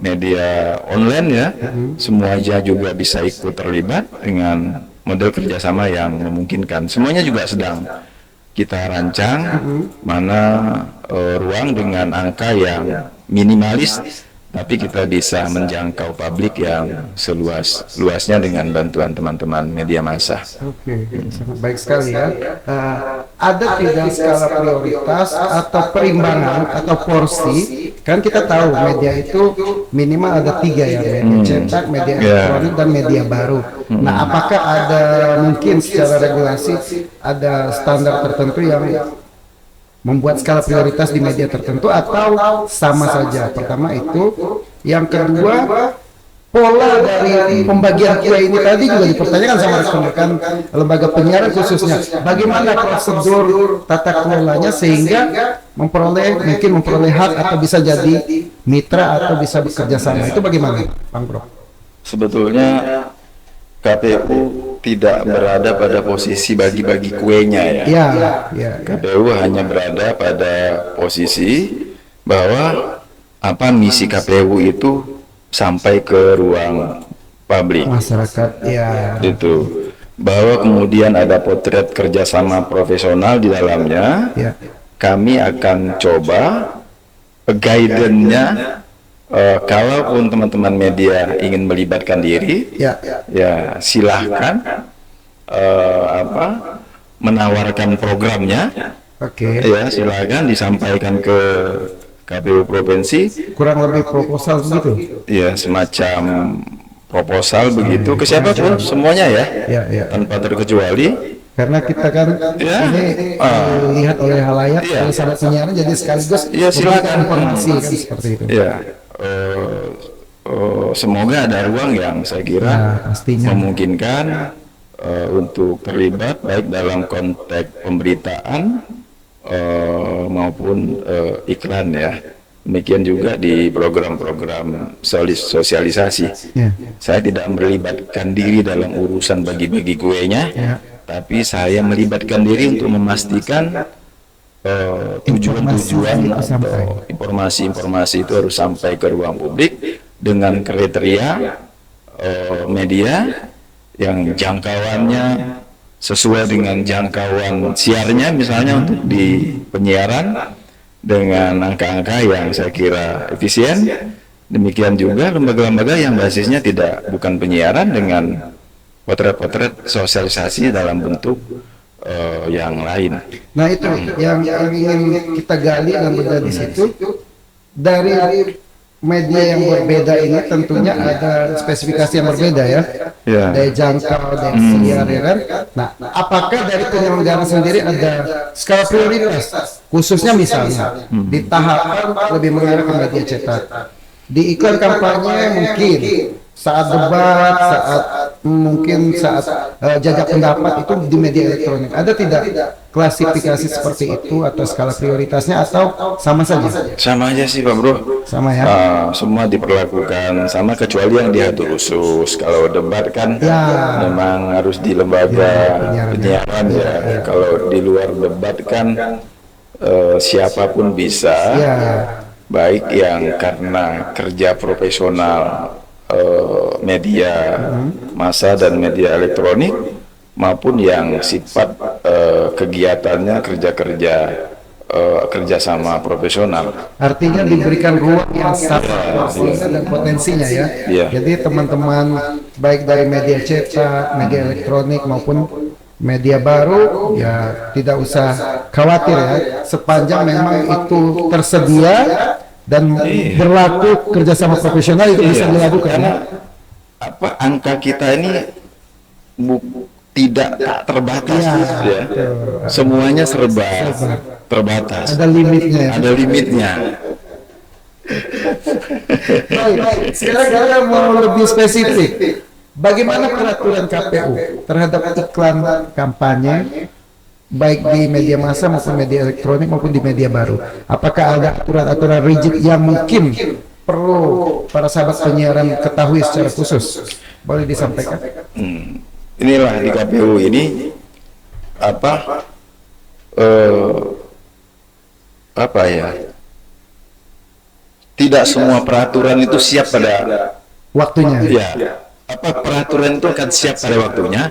media online semuanya juga bisa ikut terlibat dengan model kerjasama yang memungkinkan. Semuanya juga sedang kita rancang, mana ruang dengan angka yang minimalis, tapi kita bisa menjangkau publik yang seluas-luasnya dengan bantuan teman-teman media massa. Oke, sangat baik sekali ya. Ada tidak skala prioritas atau perimbangan atau porsi? Kan kita tahu media itu minimal ada 3 ya, media cetak, media elektronik, dan media baru. Nah, apakah ada mungkin secara regulasi ada standar tertentu yang membuat skala prioritas di media tertentu atau sama saja? Pertama itu. Yang kedua, pola dari pembagian kue ini tadi juga dipertanyakan sama rekan-rekan lembaga penyiaran khususnya. Bagaimana prosedur tata kelolanya sehingga memperoleh hak atau bisa jadi mitra atau bisa bekerja sama. Itu bagaimana, Bang Bro? Sebetulnya KPU tidak berada pada posisi bagi-bagi kuenya ya. KPU hanya berada pada posisi bahwa misi KPU itu sampai ke ruang publik masyarakat itu, bahwa kemudian ada potret kerjasama profesional di dalamnya. Kami akan coba guidance-nya. Kalaupun teman-teman media ingin melibatkan diri, ya silahkan menawarkan programnya. Ya silahkan disampaikan ke KPU provinsi. Kurang lebih proposal begitu? Ya, semacam proposal begitu ke siapa pun, semuanya ya, tanpa terkecuali. Karena kita kan ini lihat oleh halayak, oleh sahabat penyiaran, jadi sekaligus silakan informasi kan seperti itu. Semoga ada ruang yang saya kira memungkinkan untuk terlibat baik dalam konteks pemberitaan maupun iklan ya. Demikian juga di program-program sosialisasi. Saya tidak melibatkan diri dalam urusan bagi-bagi kuenya, tapi saya melibatkan diri untuk memastikan tujuan-tujuan atau informasi-informasi itu harus sampai ke ruang publik dengan kriteria media yang jangkauannya sesuai dengan jangkauan siarnya, misalnya untuk di penyiaran dengan angka-angka yang saya kira efisien. Demikian juga lembaga-lembaga yang basisnya bukan penyiaran dengan potret-potret sosialisasi dalam bentuk yang lain. Nah itu yang ingin kita gali dan bedah di situ. Dari media yang berbeda ini tentunya ada spesifikasi yang berbeda ya. Daya jangkau, daya siar ya kan. Nah, apakah dari penyelenggara sendiri ada skala prioritas? Khususnya misalnya di tahapan lebih mengarah ke media cetak. Di iklan kampanye mungkin saat debat, saat jajak pendapat itu di media elektronik. Ada tidak klasifikasi seperti itu atau skala prioritasnya atau sama saja? Sama aja sih Pak Bro. Sama ya? Semua diperlakukan sama kecuali yang diatur khusus. Kalau debat kan memang harus di lembaga penyiaran ya. Kalau di luar debat kan siapapun bisa. Baik yang karena kerja profesional media massa dan media elektronik maupun yang sifat kegiatannya kerjasama profesional. Artinya diberikan ruang yang sama dan potensinya ya. Jadi teman-teman baik dari media cetak, media elektronik maupun media baru ya tidak usah khawatir ya, sepanjang memang itu tersedia dan berlaku kerjasama profesional itu bisa dilakukan. Karena angka kita ini tidak terbatas ya. Semuanya serba terbatas. Ada limitnya. Ada limitnya. Baik, sekarang kita mau lebih spesifik. Bagaimana peraturan KPU terhadap iklan kampanye baik di media massa maupun media elektronik maupun di media baru? Apakah ada aturan-aturan rigid yang mungkin perlu para sahabat penyiaran ketahui secara khusus? Boleh disampaikan? Inilah di KPU ini tidak semua peraturan itu siap pada waktunya. Peraturan itu akan siap pada waktunya,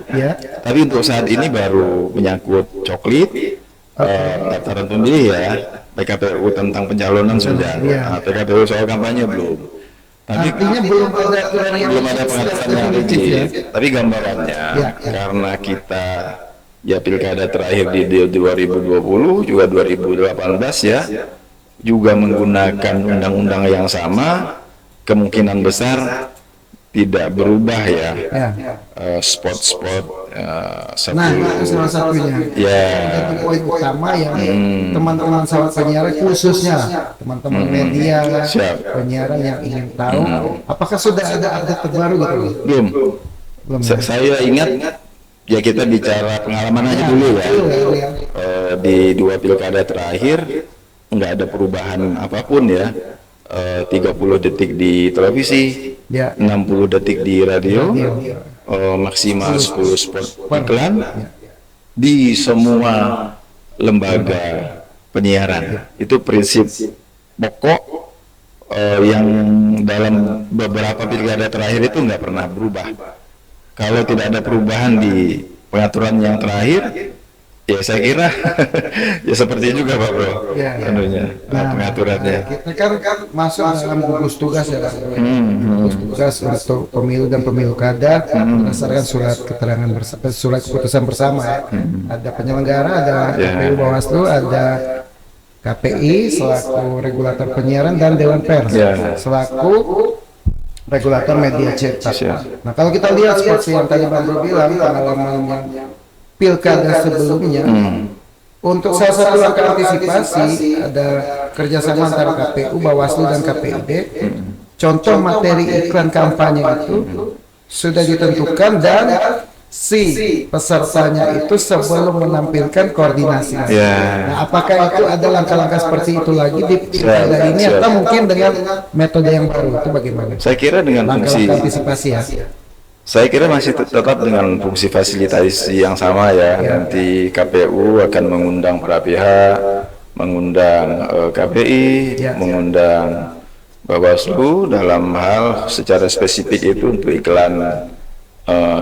tapi untuk saat ini baru menyangkut coklit, daftaran pemilih ya, PKPU tentang pencalonan sudah, PKPU soal kampanye belum. Tapi artinya belum ada aturan yang pengaturan yang rigid, tapi gambarannya karena kita pilkada terakhir di 2020 juga 2018 ya, juga menggunakan undang-undang yang sama, kemungkinan besar tidak berubah ya, spot-spot itu salah satunya. Itu poin utama yang teman-teman sahabat penyiaran khususnya teman-teman media penyiaran yang ingin tahu, apakah sudah ada update terbaru gitu? Belum. Saya ingat ya kita bicara pengalaman aja dulu ya. Di 2 pilkada terakhir nggak ada perubahan apapun ya. 30 detik di televisi, 60 detik di radio, maksimal 10 spot iklan di semua lembaga penyiaran. Itu prinsip pokok yang dalam beberapa pilkada terakhir itu nggak pernah berubah. Kalau tidak ada perubahan di pengaturan yang terakhir, ya saya kira ya seperti juga Pak Bro, tentunya pengaturannya. Kita kan masuk dalam gugus tugas ya, gugus tugas untuk pemilu dan pemilu kada berdasarkan surat keterangan surat keputusan bersama ya. Ada penyelenggara, ada KPU Bawaslu, ada KPI selaku regulator penyiaran dan Dewan Pers selaku regulator media cetak. Nah kalau kita lihat seperti yang tadi Bang Bro bilang, pengalaman pilkada sebelumnya, untuk salah satu langkah antisipasi ada kerjasama antara KPU, Bawaslu dan KPUD. Contoh materi iklan kampanye itu sudah ditentukan dan si pesertanya itu sebelum menampilkan koordinasi. Nah, apakah itu ada langkah-langkah seperti itu lagi di pilkada ini atau mungkin dengan metode yang baru itu bagaimana? Saya kira dengan fungsi antisipasi ya. Saya kira masih tetap dengan fungsi fasilitasi yang sama ya. Nanti KPU akan mengundang para pihak, mengundang KPI, mengundang Bawaslu dalam hal secara spesifik itu untuk iklan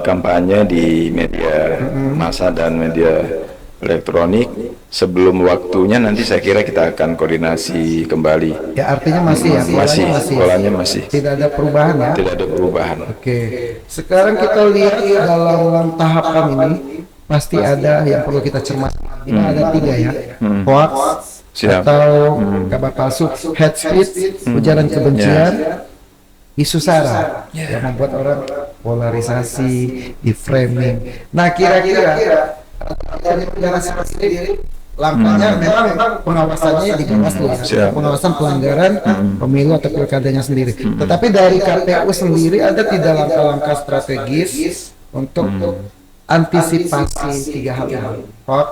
kampanye di media massa dan media elektronik. Sebelum waktunya nanti saya kira kita akan koordinasi kembali. Ya artinya masih ya? Masih, polanya masih. Tidak ada perubahan ya? Tidak ada perubahan. Oke. Sekarang kita lihat dalam tahapan ini pasti ada yang perlu kita cermati. Ini ada 3 ya. Hoax atau kabar palsu, hate speech, ujaran kebencian, isu sara yang membuat orang polarisasi, di framing. Nah kira-kira negara seperti ini langkahnya memang pengawasannya di Bawaslu ya, pengawasan pelanggaran pemilu atau pilkadanya sendiri. Tetapi dari KPU sendiri ada tidak langkah-langkah strategis untuk antisipasi 3 hal ini, hoax,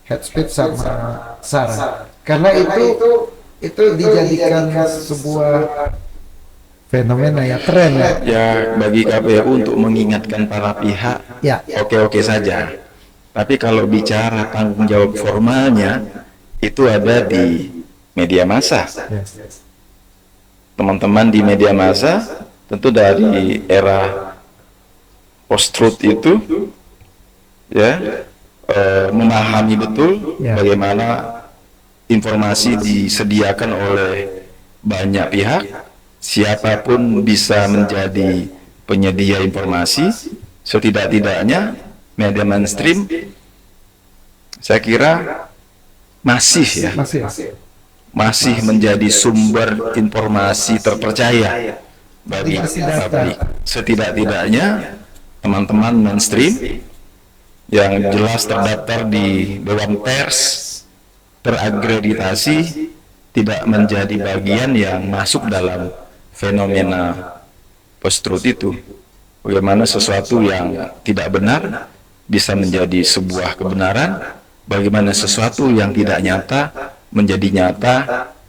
hate speech sama sara? Karena itu dijadikan sebuah fenomena ya, tren ya. Ya bagi KPU untuk mengingatkan para pihak oke-oke saja. Tapi kalau bicara tanggung jawab formalnya itu ada di media massa. Teman-teman di media massa tentu dari era post-truth itu ya memahami betul bagaimana informasi disediakan oleh banyak pihak. Siapapun bisa menjadi penyedia informasi. Setidak-tidaknya media mainstream saya kira masih menjadi sumber informasi terpercaya bagi publik. Setidak-tidaknya teman-teman mainstream yang jelas terdaftar di Dewan Pers, terakreditasi, tidak menjadi bagian yang masuk dalam fenomena post-truth itu. Bagaimana sesuatu yang tidak benar bisa menjadi sebuah kebenaran, bagaimana sesuatu yang tidak nyata menjadi nyata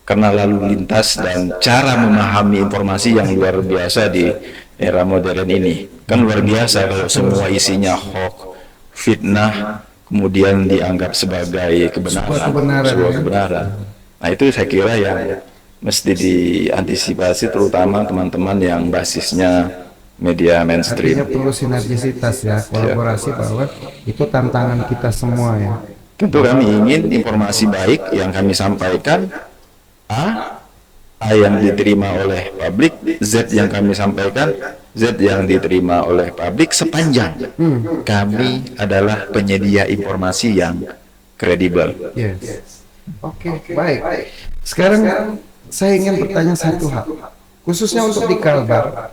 karena lalu lintas dan cara memahami informasi yang luar biasa di era modern ini. Kan luar biasa kalau semua isinya hoax, fitnah, kemudian dianggap sebagai sebuah kebenaran. Nah itu saya kira yang mesti diantisipasi, terutama teman-teman yang basisnya media mainstream. Artinya perlu sinergisitas ya, kolaborasi bahwa itu tantangan kita semua ya. Tentu kami ingin informasi baik yang kami sampaikan A yang diterima oleh publik, Z yang kami sampaikan, Z yang diterima oleh publik, sepanjang kami adalah penyedia informasi yang kredibel. Oke, baik. Sekarang saya ingin bertanya satu hal, khususnya untuk di Kalbar,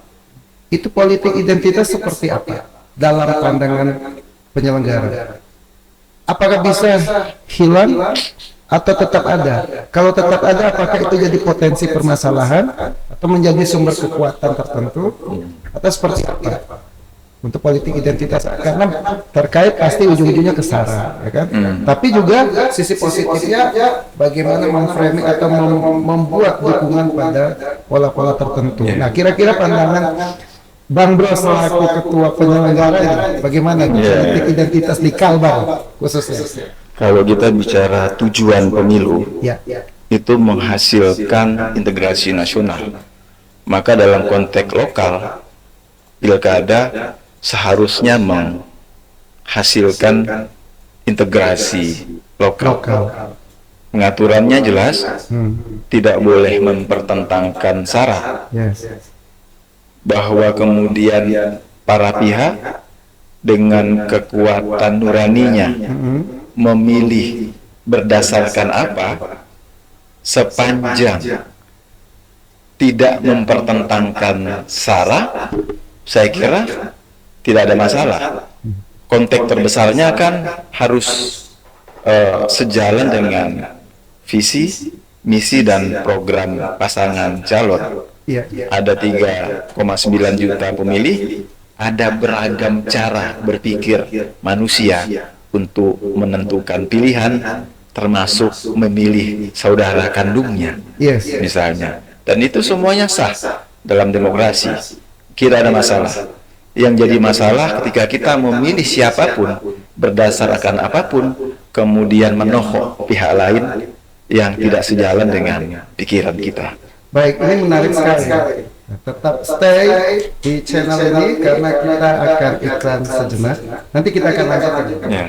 itu politik identitas seperti apa dalam pandangan penyelenggara? Apakah bisa hilang atau tetap ada? Kalau tetap ada, apakah itu jadi potensi permasalahan atau menjadi sumber kekuatan tertentu atau seperti apa untuk politik identitas? Karena terkait pasti ujung-ujungnya ke SARA, ya kan? Tapi juga sisi positifnya bagaimana memframing atau membuat dukungan pada pola-pola tertentu. Nah, kira-kira pandangan Bang Bro selaku ketua penyelenggara bagaimana politik identitas di Kalbar khususnya? Kalau kita bicara tujuan pemilu, itu menghasilkan integrasi nasional. Maka dalam konteks lokal, pilkada seharusnya menghasilkan integrasi lokal. Pengaturannya jelas, tidak boleh mempertentangkan SARA. Bahwa kemudian para pihak dengan kekuatan nuraninya memilih berdasarkan apa, sepanjang tidak mempertentangkan SARA, saya kira tidak ada masalah. Konteks terbesarnya kan harus sejalan dengan visi, misi, dan program pasangan calon. Ada 3,9 juta pemilih, ada beragam cara berpikir manusia untuk menentukan pilihan, termasuk memilih saudara kandungnya, misalnya. Dan itu semuanya sah dalam demokrasi, tidak ada masalah. Yang jadi masalah ketika kita memilih siapapun berdasarkan apapun, kemudian menohok pihak lain yang tidak sejalan dengan pikiran kita. Baik, ini menarik sekali. Tetap stay di channel ini karena kita akan iklan sejenak. Nanti kita akan lanjutkan. Ya.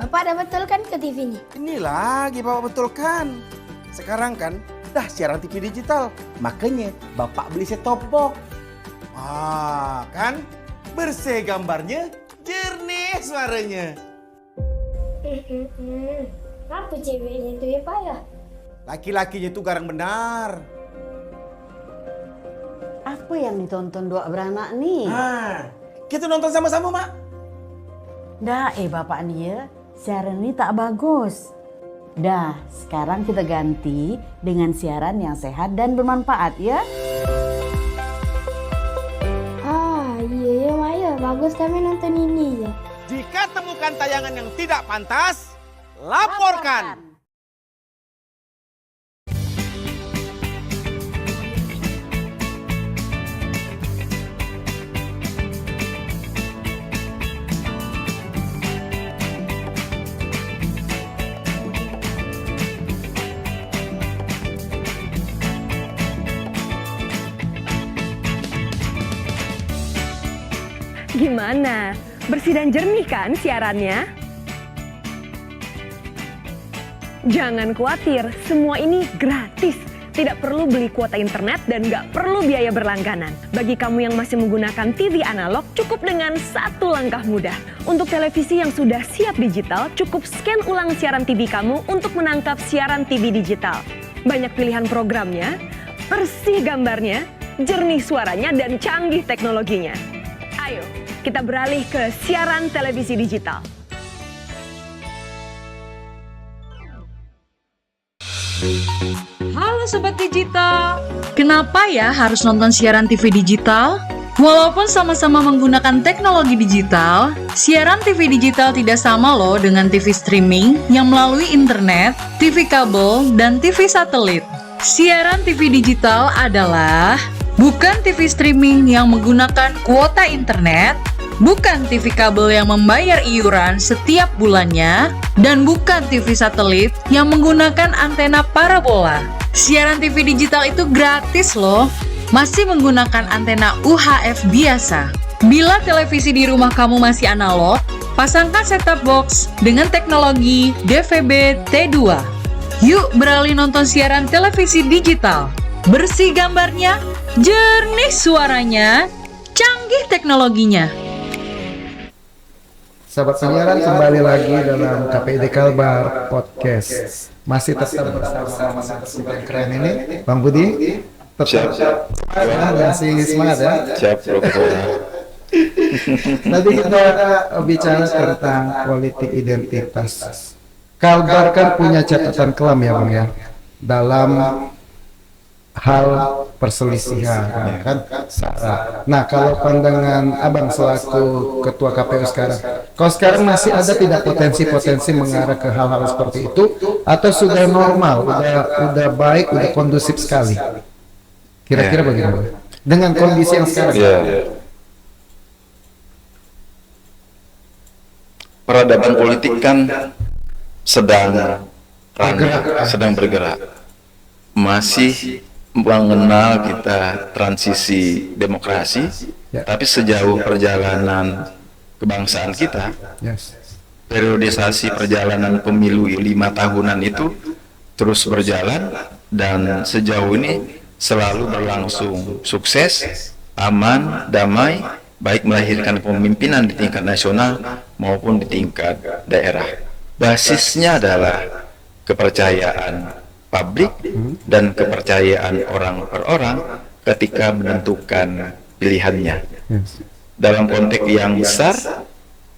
Bapak udah betulkan ke TV ini? Ini lagi Bapak betulkan. Sekarang kan dah siaran TV digital, makanya Bapak beli set-top box. Kan bersih gambarnya, jernih suaranya. Apa ceweknya itu ya Pak ya? Laki-lakinya itu garang benar. Apa yang ditonton dua beranak nih? Kita nonton sama-sama, Mak. Dah, Bapak nih ya, siaran ini tak bagus. Dah, sekarang kita ganti dengan siaran yang sehat dan bermanfaat ya. Iya ya Maya, bagus kami nonton ini ya. Jika temukan tayangan yang tidak pantas, laporkan. Gimana? Bersih dan jernih kan siarannya? Jangan khawatir, semua ini gratis. Tidak perlu beli kuota internet dan nggak perlu biaya berlangganan. Bagi kamu yang masih menggunakan TV analog, cukup dengan satu langkah mudah. Untuk televisi yang sudah siap digital, cukup scan ulang siaran TV kamu untuk menangkap siaran TV digital. Banyak pilihan programnya, bersih gambarnya, jernih suaranya, dan canggih teknologinya. Ayo, kita beralih ke siaran televisi digital. Halo Sobat Digital, kenapa ya harus nonton siaran TV digital? Walaupun sama-sama menggunakan teknologi digital, siaran TV digital tidak sama loh dengan TV streaming yang melalui internet, TV kabel, dan TV satelit. Siaran TV digital adalah bukan TV streaming yang menggunakan kuota internet, bukan TV kabel yang membayar iuran setiap bulannya, dan bukan TV satelit yang menggunakan antena parabola. Siaran TV digital itu gratis loh, masih menggunakan antena UHF biasa. Bila televisi di rumah kamu masih analog, pasangkan set-top box dengan teknologi DVB T2. Yuk beralih nonton siaran televisi digital. Bersih gambarnya, jernih suaranya, canggih teknologinya. Sahabat penyiaran, kembali lagi dalam KPID Kalbar Podcast. Masih tetap bersama yang keren ini, Bang Budi. Tetap masih semangat ya. Siap, Profesor. Nanti kita bicara tentang politik identitas. Kalbar kan punya catatan kelam ya Bang ya, dalam hal perselisihan kan. Nah, kalau pandangan Abang selaku ketua KPU sekarang, kalau sekarang masih ada tidak potensi-potensi mengarah ke hal-hal seperti itu, atau sudah normal, udah baik, udah kondusif sekali? Kira-kira bagaimana dengan kondisi yang sekarang? Peradaban politik kan sedang bergerak, masih mengenal kita transisi demokrasi, tapi sejauh perjalanan kebangsaan kita, periodisasi perjalanan pemilu 5 tahunan itu terus berjalan dan sejauh ini selalu berlangsung sukses, aman, damai, baik melahirkan pemimpinan di tingkat nasional maupun di tingkat daerah. Basisnya adalah kepercayaan publik dan kepercayaan orang per orang ketika menentukan pilihannya. Dalam konteks yang besar,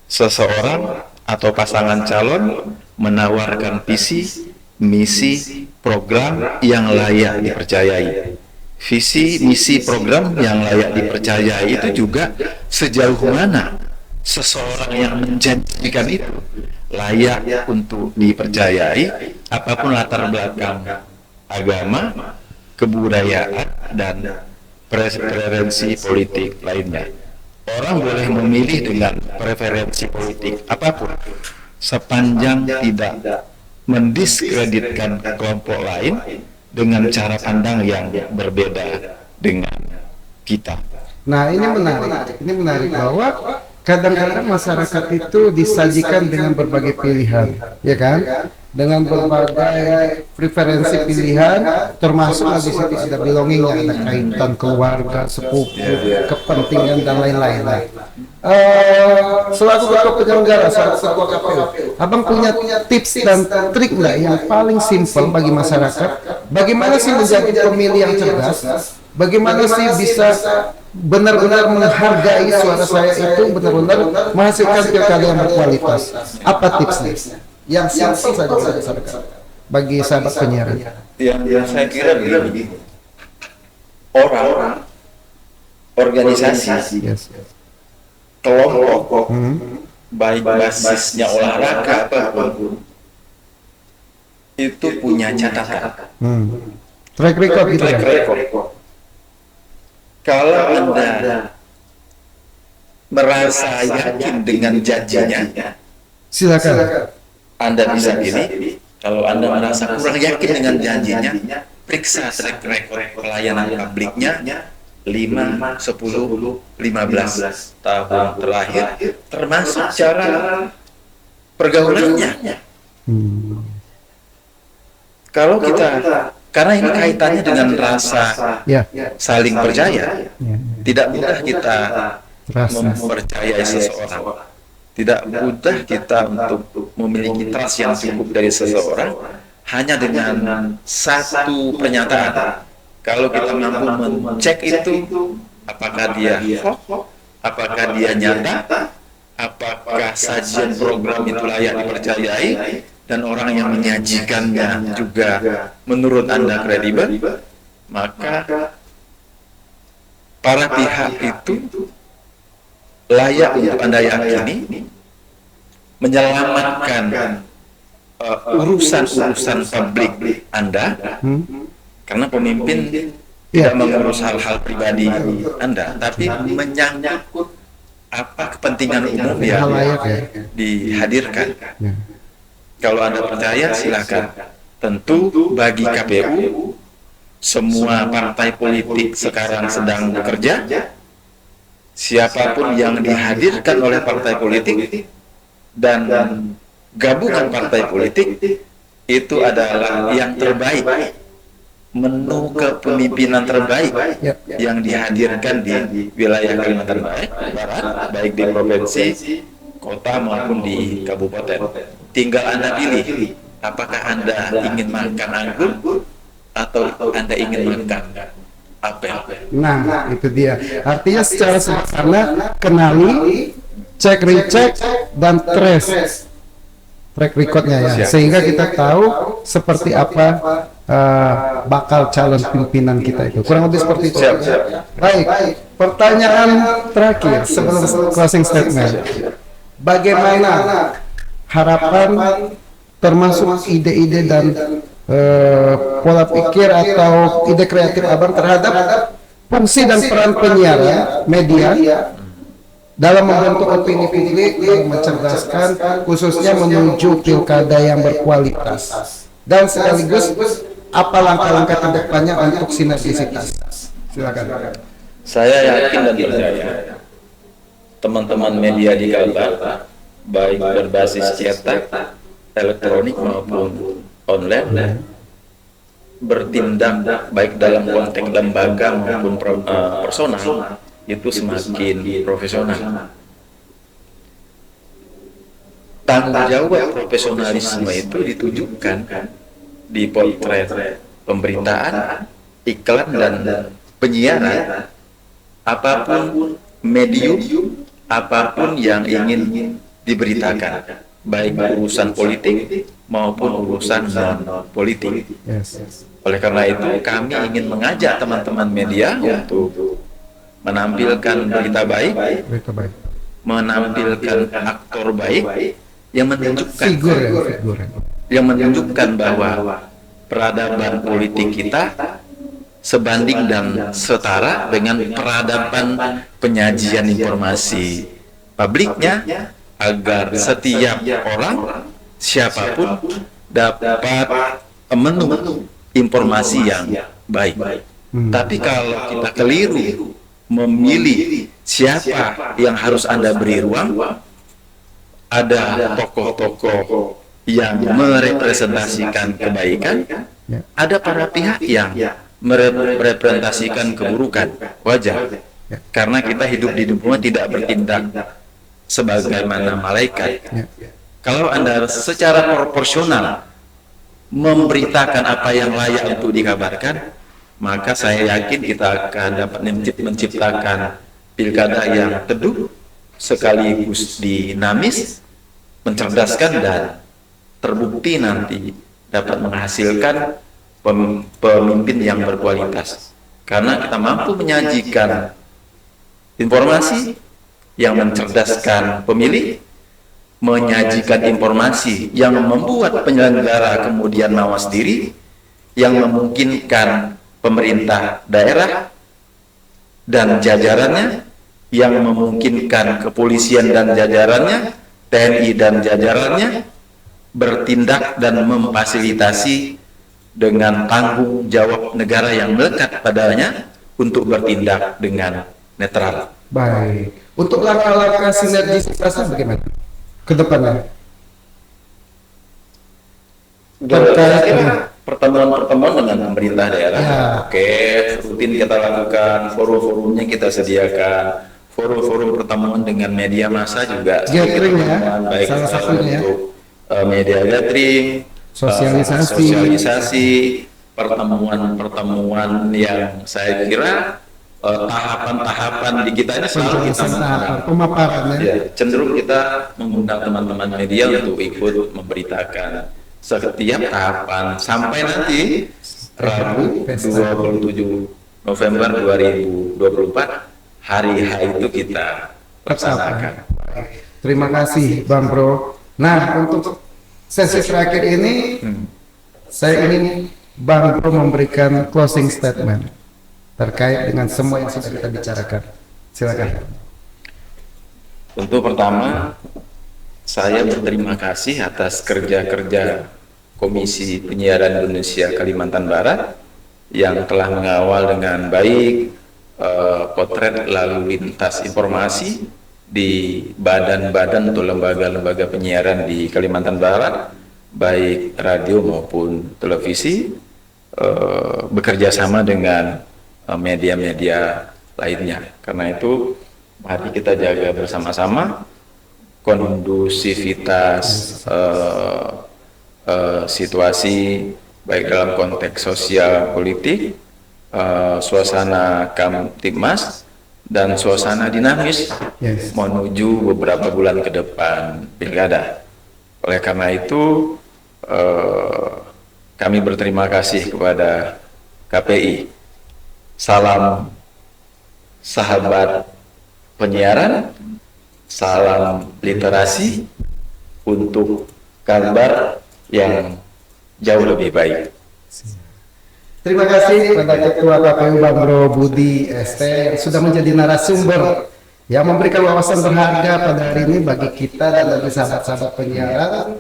seseorang atau pasangan calon menawarkan visi, misi, program yang layak dipercayai. Visi, misi, program yang layak dipercayai itu juga sejauh mana seseorang yang menjanjikan itu layak untuk dipercayai, apapun latar belakang agama, kebudayaan, dan preferensi politik lainnya. Orang boleh memilih dengan preferensi politik apapun, sepanjang tidak mendiskreditkan kelompok lain dengan cara pandang yang berbeda dengan kita. Nah, ini menarik bahwa kadang-kadang masyarakat itu disajikan dengan berbagai pilihan, ya kan? Dengan berbagai preferensi pilihan, termasuk di situ ada belongingnya, ada kaitan keluarga, sepupu, kepentingan dan lain-lain. Selaku ketua penyelenggara, selaku ketua KPU, abang punya tips dan trik nggak yang paling simpel bagi masyarakat? Bagaimana sih menjadi pemilih yang cerdas? Bagaimana sih bisa benar-benar menghargai suara saya itu, benar-benar menghasilkan pilkada yang berkualitas? Apa tipsnya? Yang simpel saja masyarakat bagi sahabat penyiaran. Yang saya kira begini, orang, organisasi, kelompok, baik basisnya olahraga apapun, itu punya catatan. Track record gitu ya. Kalau Anda merasa yakin dengan janjinya, silakan. Anda bisa pilih. Kalau Anda merasa kurang yakin dengan janjinya, periksa track record pelayanan publiknya 5, 10, 15 tahun terakhir, termasuk cara pergaulannya. Kalau kita, karena ini kaitannya dengan rasa saling percaya, tidak mudah kita mempercayai seseorang. Tidak mudah kita untuk memiliki trust yang cukup dari seseorang hanya dengan satu pernyataan. Kalau kita mampu mencek itu, apakah dia hoax, apakah dia nyata, apakah sajian program itu layak dipercayai, dan orang yang menyajikannya juga menurut Anda kredibel, maka para pihak itu layak untuk Anda yakini menyelamatkan urusan-urusan publik Anda, karena pemimpin tidak mengurus hal-hal pribadi Anda, tapi menyangkut apa kepentingan umum yang dihadirkan. Kalau Anda percaya, silakan. Tentu bagi KPU, semua partai politik sekarang sedang bekerja. Siapapun yang dihadirkan oleh partai politik dan gabungan partai politik itu adalah yang terbaik, menu kepemimpinan terbaik yang dihadirkan di wilayah Kalimantan Barat, baik di provinsi, kota maupun di kabupaten. Tinggal Anda pilih, apakah Anda ingin makan anggur atau Anda ingin makan apel. Nah, itu dia. Artinya secara sederhana, kenali, cek, recheck, dan trace track recordnya ya, sehingga kita tahu seperti apa bakal calon pimpinan kita itu. Kurang lebih seperti itu. Baik, pertanyaan terakhir sebelum closing statement. Bagaimana harapan termasuk ide-ide dan pola pikir atau ide kreatif abang terhadap fungsi dan peran penyiaran media dalam membentuk opini publik yang mencerdaskan, khususnya menuju pilkada yang berkualitas, dan sekaligus apa langkah-langkah ke depannya untuk sinergisitas? Silakan. Saya yakin dan percaya teman-teman media di Kalbar baik berbasis cetak, elektronik maupun online, bertindak baik dalam konteks lembaga maupun personal itu semakin profesional. Tanggung jawab profesionalisme itu ditujukan di potret pemberitaan, iklan dan penyiaran, apapun medium, apapun yang ingin diberitakan, baik urusan politik maupun urusan non politik. Oleh karena itu kami ingin mengajak teman-teman media untuk menampilkan berita baik, menampilkan aktor baik yang menunjukkan bahwa peradaban politik kita sebanding dan setara dengan peradaban penyajian informasi publiknya, agar setiap orang, siapapun dapat menu informasi yang baik. Tapi kalau kita keliru memilih siapa yang harus Anda beri ruang, ada tokoh-tokoh yang merepresentasikan kebaikan, ada para pihak yang merepresentasikan keburukan. Wajar, karena kita hidup di dunia tidak bertindak sebagaimana malaikat. Kalau Anda secara proporsional memberitakan apa yang layak untuk dikabarkan, maka saya yakin kita akan dapat menciptakan pilkada yang teduh, sekaligus dinamis, mencerdaskan, dan terbukti nanti dapat menghasilkan pemimpin yang berkualitas. Karena kita mampu menyajikan informasi yang mencerdaskan pemilih, menyajikan informasi yang membuat penyelenggara kemudian mawas diri, yang memungkinkan pemerintah daerah dan jajarannya, yang memungkinkan kepolisian dan jajarannya, TNI dan jajarannya bertindak dan memfasilitasi dengan tanggung jawab negara yang melekat padanya untuk bertindak dengan netral. Baik. Untuk langkah-langkah sinergisitas bagaimana ke depannya? Pertemuan-pertemuan dengan pemerintah daerah, oke, rutin kita lakukan, forum-forumnya kita sediakan, forum-forum pertemuan dengan media massa juga, baik salah satunya untuk media gathering, sosialisasi, pertemuan-pertemuan yang saya kira tahapan-tahapan di kita ini selalu kita pemaparan cenderung kita mengundang teman-teman media untuk ikut memberitakan setiap tahapan sampai nanti Rabu 27 November 2024 hari H itu kita laksanakan. Terima kasih Bang Bro. Nah, untuk sesi terakhir ini saya ingin Bang Bro memberikan closing statement terkait dengan semua yang sudah kita bicarakan. Silakan. Untuk pertama, saya berterima kasih atas kerja-kerja Komisi Penyiaran Indonesia Kalimantan Barat yang telah mengawal dengan baik potret lalu lintas informasi di badan-badan atau lembaga-lembaga penyiaran di Kalimantan Barat, baik radio maupun televisi, bekerja sama dengan media-media lainnya. Karena itu mari kita jaga bersama-sama kondusivitas situasi baik dalam konteks sosial politik, suasana Kamtibmas, dan suasana dinamis menuju beberapa bulan ke depan pilkada. Oleh karena itu kami berterima kasih kepada KPI. Salam sahabat penyiaran, salam literasi untuk kabar yang jauh lebih baik. Terima kasih kepada Ketua KPU Bang Bro Budi ST yang sudah menjadi narasumber yang memberikan wawasan berharga pada hari ini bagi kita dan bagi sahabat-sahabat penyiaran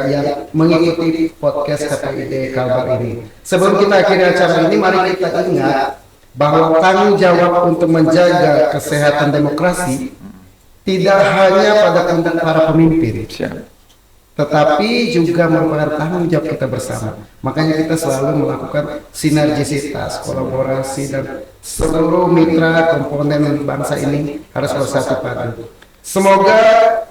yang mengikuti podcast KPID Kalbar ini. Sebelum kita akhiri acara ini, mari kita ingat bahwa tanggung jawab untuk menjaga kesehatan demokrasi tidak hanya pada pundak para pemimpin, tetapi juga merupakan tanggung jawab kita bersama. Makanya kita selalu melakukan sinergisitas, kolaborasi, dan seluruh mitra komponen bangsa ini harus bersatu padu. Semoga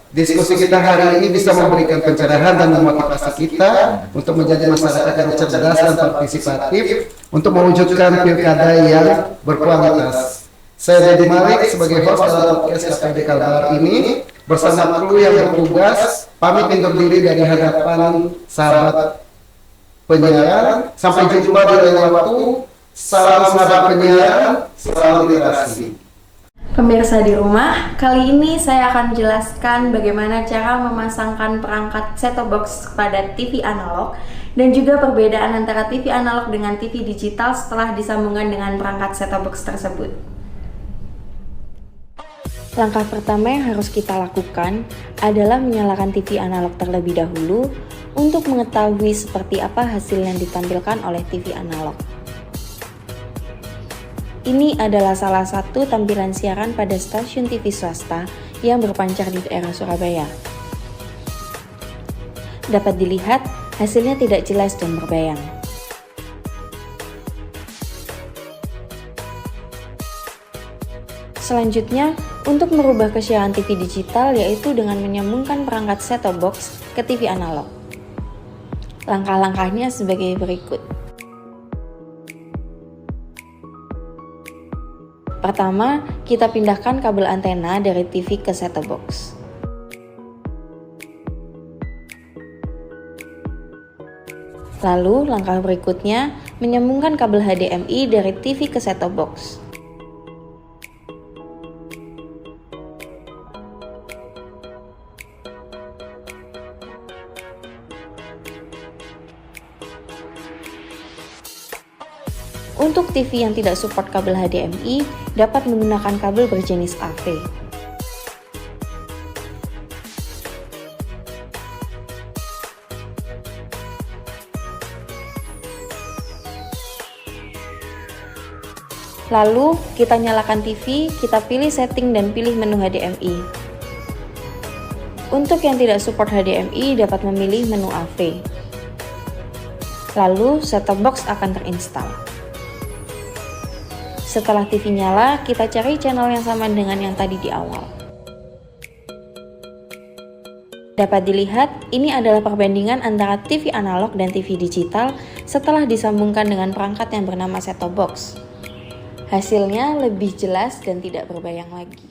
diskusi kita hari ini bisa memberikan pencerahan dan memotivasi kita untuk menjadi masyarakat yang cerdas dan partisipatif untuk mewujudkan pilkada yang berkualitas. Saya Deddy Malik sebagai host dalam podcast KPD Kalbar ini bersama kru yang bertugas pamit undur diri dari hadapan sahabat penyiaran. Sampai jumpa di lain waktu. Salam sahabat penyiaran, salam literasi. Pemirsa di rumah, kali ini saya akan jelaskan bagaimana cara memasangkan perangkat set-top box pada TV analog dan juga perbedaan antara TV analog dengan TV digital setelah disambungkan dengan perangkat set-top box tersebut. Langkah pertama yang harus kita lakukan adalah menyalakan TV analog terlebih dahulu untuk mengetahui seperti apa hasil yang ditampilkan oleh TV analog. Ini adalah salah satu tampilan siaran pada stasiun TV swasta yang berpancar di daerah Surabaya. Dapat dilihat, hasilnya tidak jelas dan berbayang. Selanjutnya, untuk merubah ke siaran TV digital yaitu dengan menyambungkan perangkat set-top box ke TV analog. Langkah-langkahnya sebagai berikut. Pertama, kita pindahkan kabel antena dari TV ke set-top box. Lalu, langkah berikutnya, menyambungkan kabel HDMI dari TV ke set-top box. Untuk TV yang tidak support kabel HDMI, dapat menggunakan kabel berjenis AV. Lalu, kita nyalakan TV, kita pilih setting dan pilih menu HDMI. Untuk yang tidak support HDMI, dapat memilih menu AV. Lalu, set-top box akan terinstall. Setelah TV nyala, kita cari channel yang sama dengan yang tadi di awal. Dapat dilihat, ini adalah perbandingan antara TV analog dan TV digital setelah disambungkan dengan perangkat yang bernama set-top box. Hasilnya lebih jelas dan tidak berbayang lagi.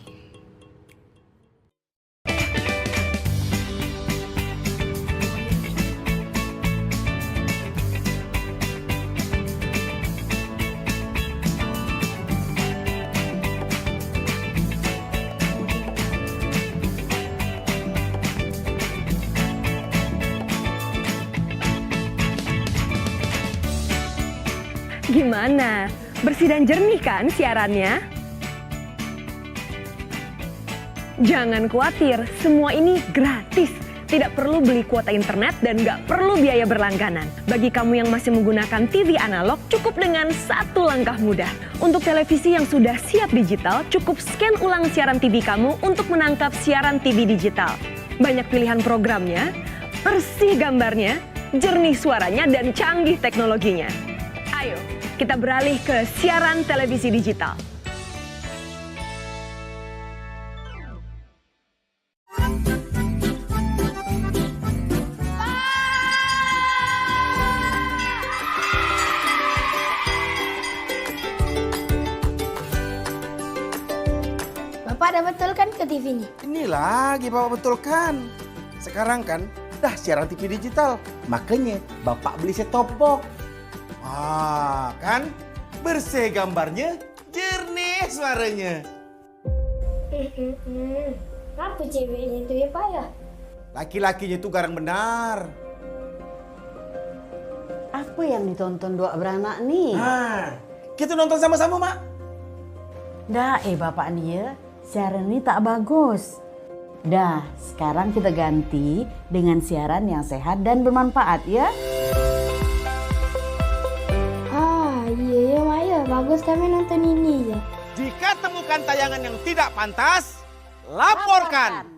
Gimana? Bersih dan jernih kan siarannya? Jangan khawatir, semua ini gratis. Tidak perlu beli kuota internet dan nggak perlu biaya berlangganan. Bagi kamu yang masih menggunakan TV analog, cukup dengan satu langkah mudah. Untuk televisi yang sudah siap digital, cukup scan ulang siaran TV kamu untuk menangkap siaran TV digital. Banyak pilihan programnya, bersih gambarnya, jernih suaranya, dan canggih teknologinya. Ayo, kita beralih ke siaran televisi digital. Bapak udah betulkan ke TV-nya? Ini lagi Bapak betulkan. Sekarang kan dah siaran TV digital. Makanya Bapak beli set-top box. Ah, kan? Bersih gambarnya, jernih suaranya. Apa ceweknya itu ya Pak ya? Laki-lakinya itu garang benar. Apa yang ditonton dua beranak nih? Ah, kita nonton sama-sama, Mak. Dah, Bapak nih ya, siaran ini tak bagus. Dah, sekarang kita ganti dengan siaran yang sehat dan bermanfaat ya. Iya Maya, bagus kami nonton ini ya. Jika temukan tayangan yang tidak pantas, laporkan.